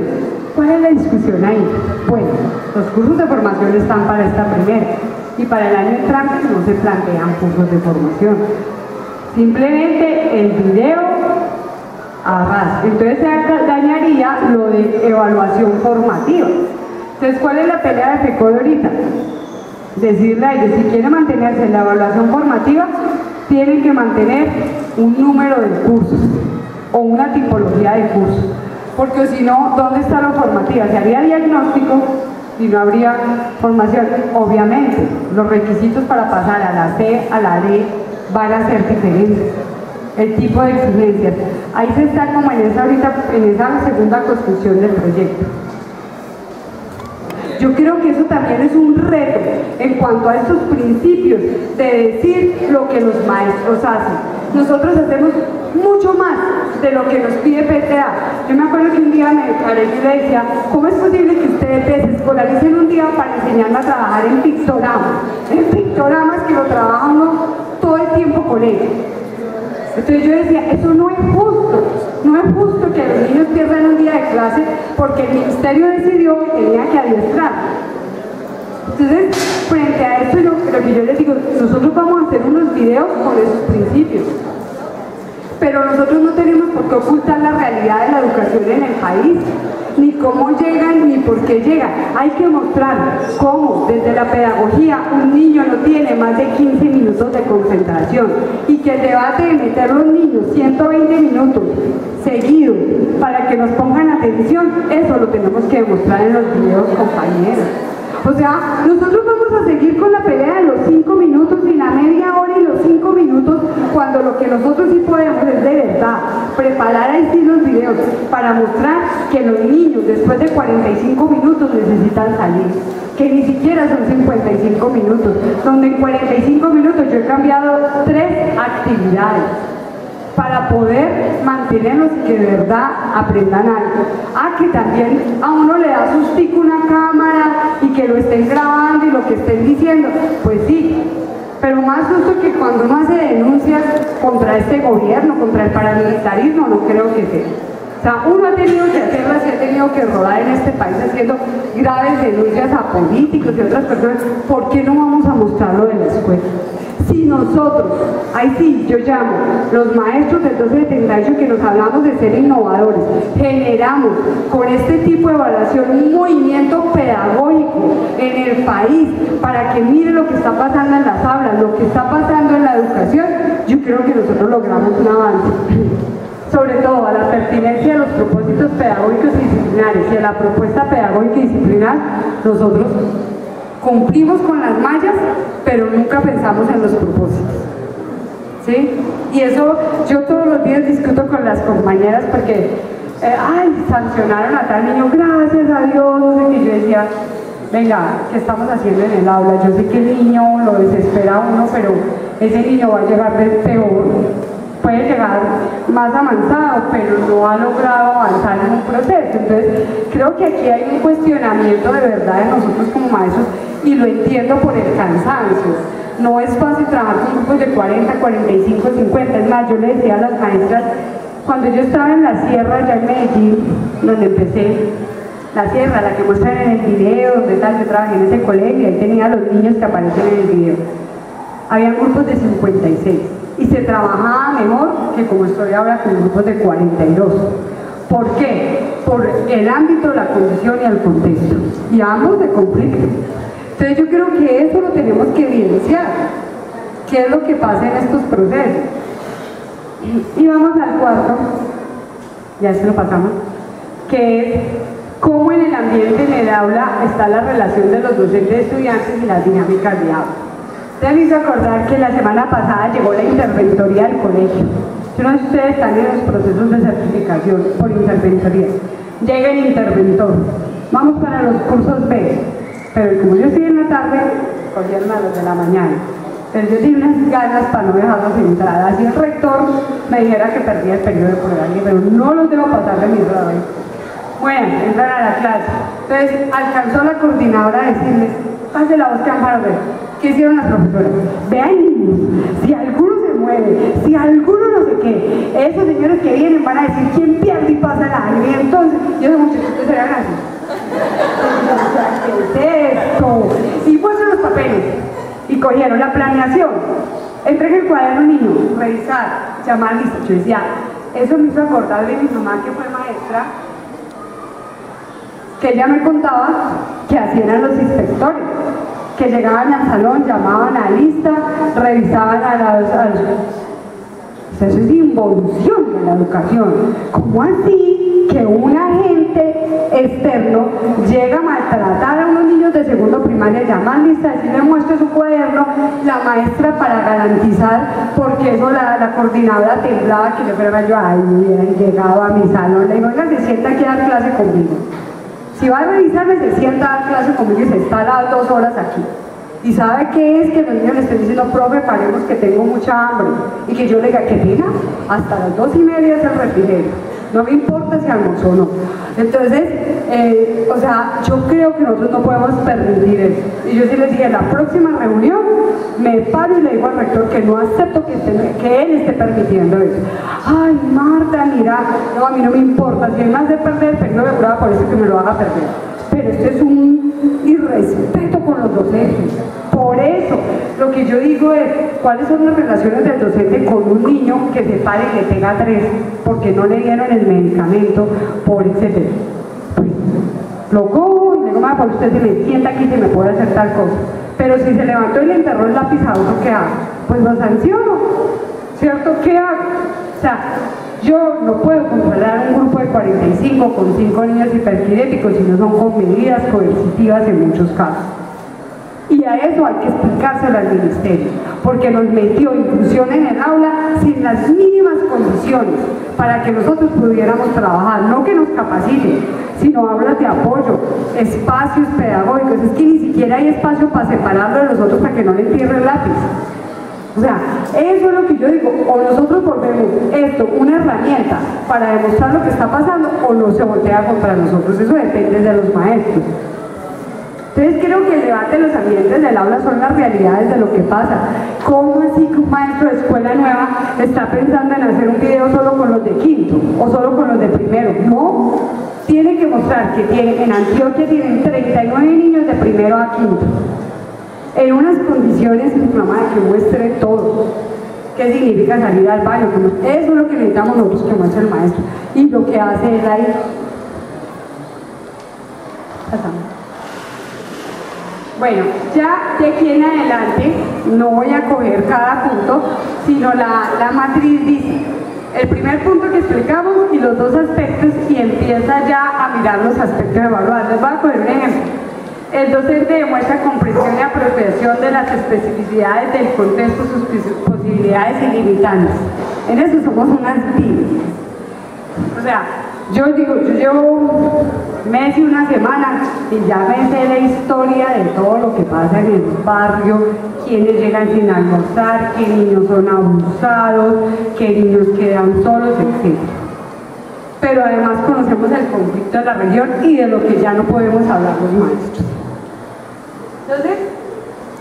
¿Cuál es la discusión ahí? Bueno, los cursos de formación están para esta primera y para el año entrante no se plantean cursos de formación. Simplemente el video arrasa. Entonces se dañaría lo de evaluación formativa. Entonces, ¿cuál es la pelea de FECODE ahorita? Decirle a ellos, si quieren mantenerse en la evaluación formativa, tienen que mantener un número de cursos o una tipología de cursos. Porque si no, ¿dónde está la formativa? Se haría diagnóstico y no habría formación. Obviamente, los requisitos para pasar a la C, a la D, van a ser diferentes. El tipo de exigencias. Ahí se está como en esa segunda construcción del proyecto. Yo creo que eso también es un reto en cuanto a estos principios de decir lo que los maestros hacen. Nosotros hacemos mucho más de lo que nos pide PTA. Yo me acuerdo que un día me paré y le decía: ¿cómo es posible que ustedes desescolaricen un día para enseñarme a trabajar en pictogramas? En pictogramas que lo trabaja uno todo el tiempo con ellos. Entonces yo decía, eso no es justo. No es justo que los niños pierdan un día de clase porque el ministerio decidió que tenía que adiestrar. Entonces, frente a esto, lo que yo les digo, nosotros vamos a hacer unos videos con esos principios. Pero nosotros no tenemos por qué ocultar la realidad de la educación en el país, ni cómo llegan, ni por qué llegan. Hay que mostrar cómo, desde la pedagogía, un niño no tiene más de 15 minutos de concentración y que el debate de meter a los niños 120 minutos seguidos para que nos pongan atención, eso lo tenemos que demostrar en los videos, compañeros. O sea, nosotros vamos a seguir con la pelea de los 5 minutos y la media hora y los 5 minutos, cuando lo que nosotros sí podemos es de verdad preparar ahí sí los videos para mostrar que los niños después de 45 minutos necesitan salir, que ni siquiera son 55 minutos, donde en 45 minutos yo he cambiado 3 actividades para poder mantenerlos y que de verdad aprendan algo. Que también a uno le da sustico una cámara y que lo estén grabando y lo que estén diciendo, pues sí, pero más susto que cuando uno hace denuncias contra este gobierno, contra el paramilitarismo, no creo que sea. O sea, uno ha tenido que hacerlas y ha tenido que rodar en este país haciendo graves denuncias a políticos y otras personas. ¿Por qué no vamos a mostrarlo de la escuela? Si nosotros, ahí sí, yo llamo, los maestros del 1278 que nos hablamos de ser innovadores, generamos con este tipo de evaluación un movimiento pedagógico en el país para que mire lo que está pasando en las aulas, lo que está pasando en la educación, yo creo que nosotros logramos un avance. Sobre todo a la pertinencia de los propósitos pedagógicos y disciplinares y a la propuesta pedagógica y disciplinar, nosotros cumplimos con las mallas, pero nunca pensamos en los propósitos. ¿Sí? Y eso yo todos los días discuto con las compañeras porque, sancionaron a tal niño, gracias a Dios, no sé qué. Yo decía, venga, ¿qué estamos haciendo en el aula? Yo sé que el niño lo desespera a uno, pero ese niño va a llegar de peor. puede llegar más avanzado, pero no ha logrado avanzar en un proceso. Entonces, creo que aquí hay un cuestionamiento de verdad de nosotros como maestros, y lo entiendo por el cansancio. No es fácil trabajar con grupos de 40, 45, 50. Es más, yo le decía a las maestras, cuando yo estaba en la sierra, allá en Medellín, donde empecé, la sierra, la que muestran en el video, donde tal, yo trabajé en ese colegio, y ahí tenía a los niños que aparecen en el video. Habían grupos de 56, y se trabajaba mejor que como estoy ahora con grupos de 42. ¿Por qué? Por el ámbito, la condición y el contexto, y ambos de conflicto. Entonces yo creo que eso lo tenemos que evidenciar, qué es lo que pasa en estos procesos. Y vamos al cuarto, ya se lo pasamos, que es cómo en el ambiente, en el aula, está la relación de los docentes estudiantes y las dinámicas de aula. Te me hizo acordar que la semana pasada llegó la interventoría del colegio. Yo no sé si ustedes están en los procesos de certificación por interventoría. Llega el interventor, vamos para los cursos B, pero como yo estoy en la tarde, cogieron a los de la mañana. Pero yo di unas ganas para no dejarlos entrar. Así el rector me dijera que perdía el periodo de prueba, pero no los debo pasar de mi grado. Bueno, entran a la clase. Entonces alcanzó la coordinadora a decirles, pase la voz que van para ver. ¿Qué hicieron las profesoras? Vean niños, si alguno se mueve, si alguno no sé qué, esos señores que vienen van a decir quién pierde y pasa el año. Y entonces, yo de muchachitos eran así. ¿Qué es esto? Y puso los papeles. Y cogieron la planeación. Entregué el cuaderno niño, revisar, llamar lista. Yo decía, eso me hizo acordar de mi mamá que fue maestra, que ella me contaba que hacían los inspectores, que llegaban al salón, llamaban a lista, revisaban a los... Eso es involución en la educación. ¿Cómo así que un agente externo llega a maltratar a unos niños de segundo primaria, llama a lista, decirle muestre su cuaderno, la maestra para garantizar, porque eso la coordinadora temblaba que yo fuera yo, ay, hubieran llegado a mi salón, le digo, oiga, se sienta aquí a dar clase conmigo. Si va a revisarme, se sienta a dar clase conmigo y se está a las 2 horas aquí. ¿Y sabe qué es? Que los niños le estén diciendo, profe, paremos que tengo mucha hambre. Y que yo le diga, ¿qué pena? Hasta las 2:30 es el refrigerio. No me importa si almorzó o no. Entonces, o sea, yo creo que nosotros no podemos permitir eso. Y yo sí les dije, en la próxima reunión, me paro y le digo al rector que no acepto que él esté permitiendo eso. Ay, Marta, mira, no, a mí no me importa. Si él me hace perder el periodo de prueba, por eso que me lo haga perder. Pero esto es un irrespeto con los docentes. Por eso, lo que yo digo es, ¿cuáles son las relaciones del docente con un niño que se para y le pega 3 porque no le dieron el medicamento, por etcétera? Pues, lo cojo y le digo, por usted se me sienta aquí y se me puede hacer tal cosa. Pero si se levantó y le enterró el lápiz a otro, ¿qué hago? Pues lo sanciono, ¿cierto? ¿Qué hago? O sea, yo no puedo controlar un grupo de 45 con 5 niños hiperquinéticos si no son con medidas coercitivas en muchos casos. Y a eso hay que explicárselo al ministerio, porque nos metió inclusión en el aula sin las mínimas condiciones para que nosotros pudiéramos trabajar, no que nos capaciten, sino aulas de apoyo, espacios pedagógicos. Es que ni siquiera hay espacio para separarlo de los otros para que no le entierre el lápiz. O sea, eso es lo que yo digo, o nosotros volvemos esto una herramienta para demostrar lo que está pasando, o no se voltea contra nosotros. Eso depende de los maestros. Entonces creo que el debate de los ambientes del aula son las realidades de lo que pasa. ¿Cómo así que un maestro de escuela nueva está pensando en hacer un video solo con los de quinto o solo con los de primero? No, tiene que mostrar que en Antioquia tienen 39 niños de primero a quinto, en unas condiciones, mamá, que muestre todo. ¿Qué significa salir al baño? Eso es lo que necesitamos nosotros que muestre el maestro. Y lo que hace es ahí. Pasamos. Bueno, ya de aquí en adelante no voy a coger cada punto, sino la matriz dice el primer punto que explicamos y los 2 aspectos, y empieza ya a mirar los aspectos de evaluar. Les voy a coger un ejemplo. El docente demuestra comprensión y apropiación de las especificidades del contexto, sus posibilidades y limitantes. En eso somos unas víctimas. O sea, yo digo, yo llevo mes y una semana y ya me sé la historia de todo lo que pasa en el barrio, quiénes llegan sin almorzar, qué niños son abusados, qué niños quedan solos, etc. Pero además conocemos el conflicto de la región y de lo que ya no podemos hablar los maestros. Entonces,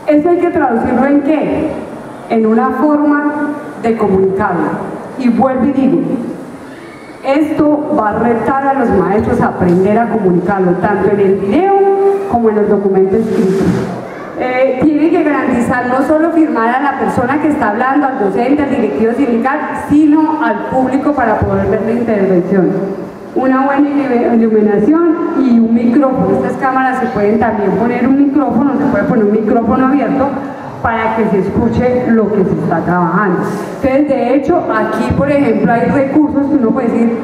eso hay que traducirlo ¿en qué? En una forma de comunicarlo. Y vuelvo y digo, esto va a retar a los maestros a aprender a comunicarlo, tanto en el video como en el documento escrito. Tiene que garantizar no solo firmar a la persona que está hablando, al docente, al directivo sindical, sino al público para poder ver la intervención. Una buena iluminación y un micrófono. Estas cámaras se pueden también poner un micrófono, se puede poner un micrófono abierto para que se escuche lo que se está trabajando. Entonces, de hecho, aquí, por ejemplo, hay recursos que uno puede decir,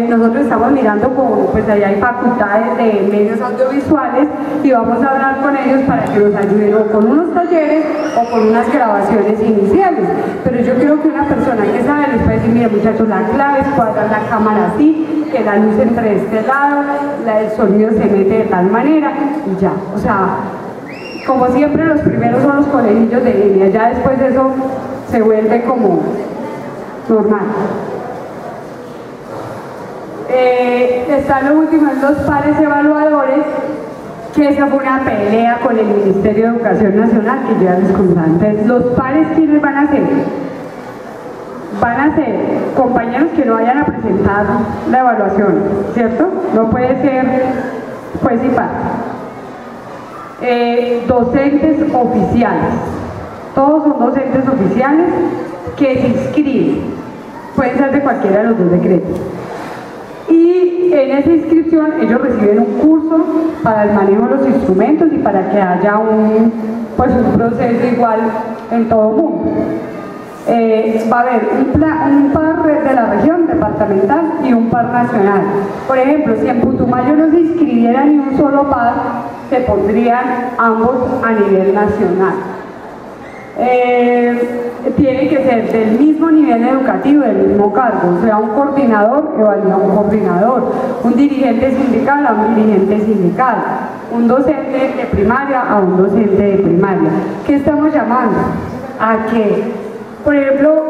nosotros estamos mirando como, pues allá hay facultades de medios audiovisuales y vamos a hablar con ellos para que nos ayuden o con unos talleres o con unas grabaciones iniciales. Pero yo creo que una persona que sabe les puede decir, mira muchachos, la clave es cuadrar la cámara así, que la luz entre este lado, el sonido se mete de tal manera y ya. O sea, como siempre los primeros son los colegillos de línea, ya después de eso se vuelve como normal. Están los últimos dos pares evaluadores, que esa fue una pelea con el Ministerio de Educación Nacional que ya les contaba. Entonces, los pares, ¿quiénes van a ser? Van a ser compañeros que no vayan a presentar la evaluación, ¿cierto? No puede ser juez y parte. Docentes oficiales, todos son docentes oficiales que se inscriben, pueden ser de cualquiera de los dos decretos, y en esa inscripción ellos reciben un curso para el manejo de los instrumentos y para que haya un proceso igual en todo el mundo. Va a haber un par de la región departamental y un par nacional. Por ejemplo, si en Putumayo no se inscribiera ni un solo par, se pondrían ambos a nivel nacional. Tiene que ser del mismo nivel educativo, del mismo cargo, o sea, un coordinador evalúa a un coordinador, un dirigente sindical a un dirigente sindical, un docente de primaria a un docente de primaria. ¿Qué estamos llamando? A que, por ejemplo,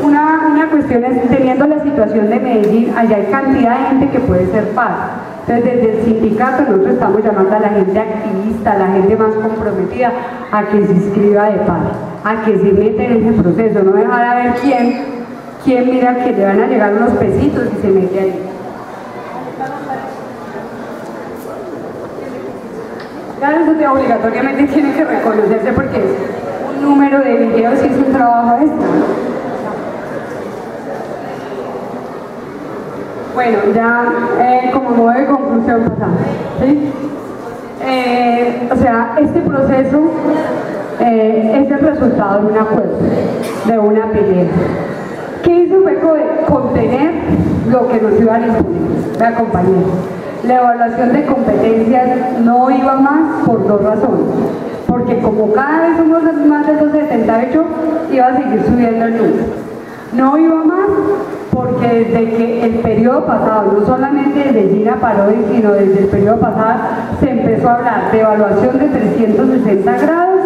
una cuestión es, teniendo la situación de Medellín, allá hay cantidad de gente que puede ser par. Entonces, desde el sindicato nosotros estamos llamando a la gente activista, a la gente más comprometida, a que se inscriba de par, a que se meta en ese proceso, no dejar a ver quién mira que le van a llegar unos pesitos y se mete ahí. Claro, eso obligatoriamente tiene que reconocerse porque es un número de videos y es un trabajo extra. Bueno, ya como modo de conclusión pasamos, ¿sí? O sea, este proceso es el resultado de un acuerdo, de una pelea. ¿Qué hizo? Fue contener lo que nos iban a imponer, la compañía. La evaluación de competencias no iba más por dos razones. Porque como cada vez somos más de 278, iba a seguir subiendo el número. No iba más porque desde que el periodo pasado, no solamente desde Gina Parodi, sino desde el periodo pasado, se empezó a hablar de evaluación de 360 grados,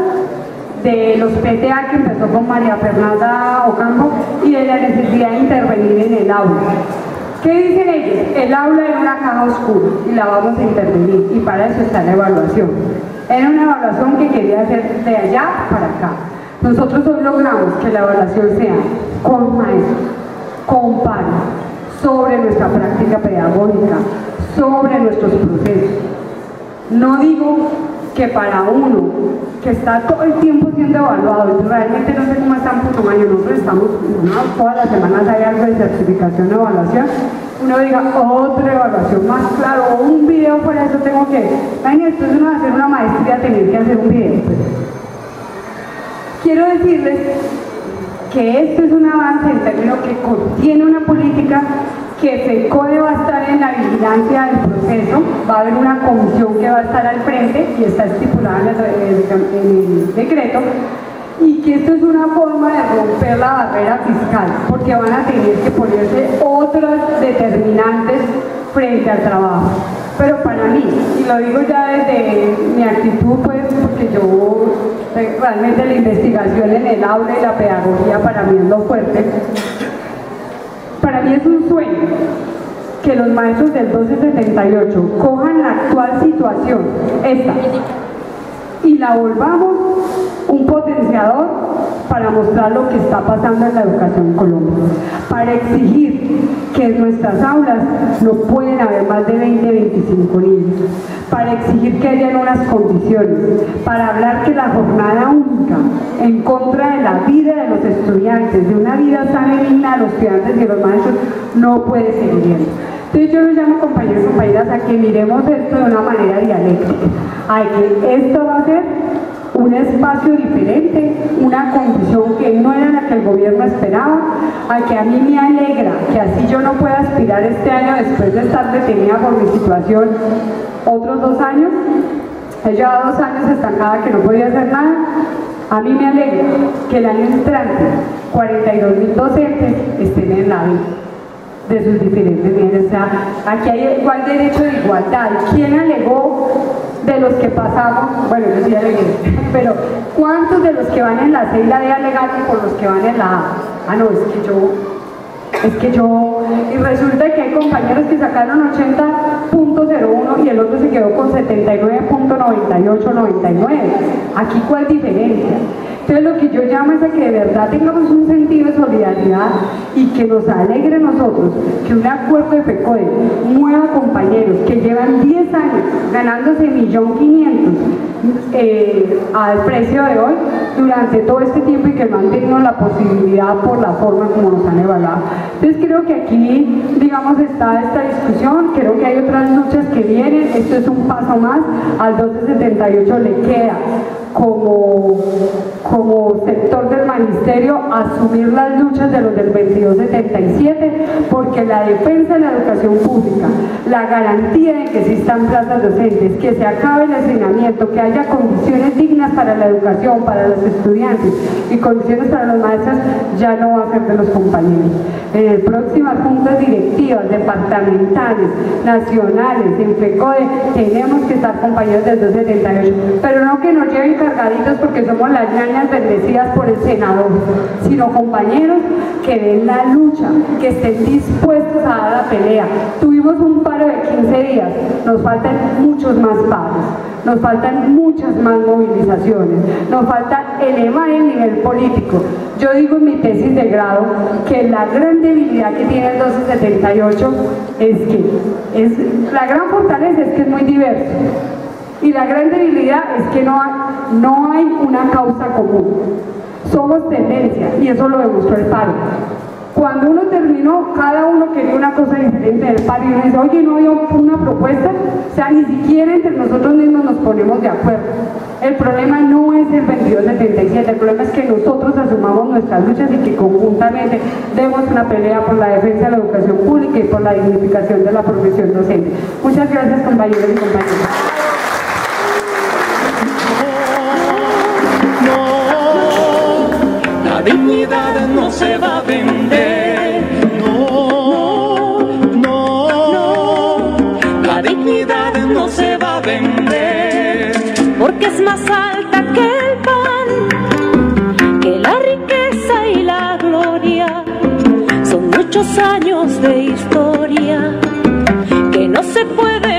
de los PTA que empezó con María Fernanda Ocampo y de la necesidad de intervenir en el aula. ¿Qué dicen ellos? El aula era una caja oscura y la vamos a intervenir, y para eso está la evaluación. Era una evaluación que quería hacer de allá para acá. Nosotros hoy logramos que la evaluación sea con maestros, con pares, sobre nuestra práctica pedagógica, sobre nuestros procesos. No digo que para uno que está todo el tiempo siendo evaluado, y realmente no sé cómo está en Putumayo, nosotros estamos, todas las semanas hay algo de certificación de evaluación, uno diga otra evaluación más, claro, o un video, por eso tengo que, después de uno hacer una maestría tener que hacer un video. Quiero decirles que esto es un avance en términos que contiene una política, que FECODE va a estar en la vigilancia del proceso, va a haber una comisión que va a estar al frente y está estipulada en el decreto, y que esto es una forma de romper la barrera fiscal, porque van a tener que ponerse otras determinantes frente al trabajo. Pero para mí, y lo digo ya desde mi actitud, pues, porque yo realmente la investigación en el aula y la pedagogía para mí es lo fuerte. Para mí es un sueño que los maestros del 1278 cojan la actual situación, esta, y la volvamos un potenciador para mostrar lo que está pasando en la educación en Colombia, para exigir que en nuestras aulas no pueden haber más de 20, 25 niños, para exigir que haya unas condiciones, para hablar que la jornada única en contra de la vida de los estudiantes, de una vida sana y digna de los estudiantes y de los maestros, no puede seguir viendo. Entonces yo les llamo, compañeros y compañeras, a que miremos esto de una manera dialéctica, a que esto va a ser un espacio diferente, una condición que no era la que el gobierno esperaba, a que a mí me alegra que así yo no pueda aspirar este año después de estar detenida por mi situación otros 2 años. He llevado 2 años estancada que no podía hacer nada. A mí me alegra que el año entrante 42.000 docentes estén en la vida de sus diferentes niveles. O sea, aquí hay igual derecho de igualdad. ¿Quién alegó de los que pasamos? Bueno, yo sí alegué, pero ¿cuántos de los que van en la C y la D alegaron por los que van en la A? Ah, no, es que yo, y resulta que hay compañeros que sacaron 80.01 y el otro se quedó con 79.9899. Aquí, ¿cuál diferencia? Entonces lo que yo llamo es a que de verdad tengamos un sentido de solidaridad y que nos alegre nosotros que un acuerdo de FECODE mueva compañeros que llevan 10 años ganándose 1.500.000 al precio de hoy durante todo este tiempo y que no han tenido la posibilidad por la forma como nos han evaluado. Entonces creo que aquí, digamos, está esta discusión, creo que hay otras luchas que vienen, esto es un paso más, al 1278 le queda como sector del magisterio asumir las luchas de los del 2277, porque la defensa de la educación pública, la garantía de que existan plazas docentes, que se acabe el hacinamiento, que haya condiciones dignas para la educación, para los estudiantes y condiciones para los maestros, ya no va a ser de los compañeros. En el próximas juntas directivas, departamentales, nacionales, en FECODE, tenemos que estar compañeros del 278, pero no que nos lleven cargaditos porque somos las ñañas bendecidas por el senador, sino compañeros que den la lucha, que estén dispuestos a dar la pelea. Tuvimos un paro de 15 días, nos faltan muchos más paros, nos faltan muchas más movilizaciones, nos falta elevar el nivel político. Yo digo en mi tesis de grado que la gran debilidad que tiene el 1278 la gran fortaleza es que es muy diverso. Y la gran debilidad es que no hay una causa común. Somos tendencia y eso lo demostró el paro. Cuando uno terminó, cada uno quería una cosa diferente del paro y uno dice, oye, no había una propuesta. O sea, ni siquiera entre nosotros mismos nos ponemos de acuerdo. El problema no es el 2277, el problema es que nosotros asumamos nuestras luchas y que conjuntamente demos una pelea por la defensa de la educación pública y por la dignificación de la profesión docente. Muchas gracias, compañeros y compañeras. La dignidad no se va a vender, no, la dignidad no se va a vender, porque es más alta que el pan, que la riqueza y la gloria, son muchos años de historia que no se puede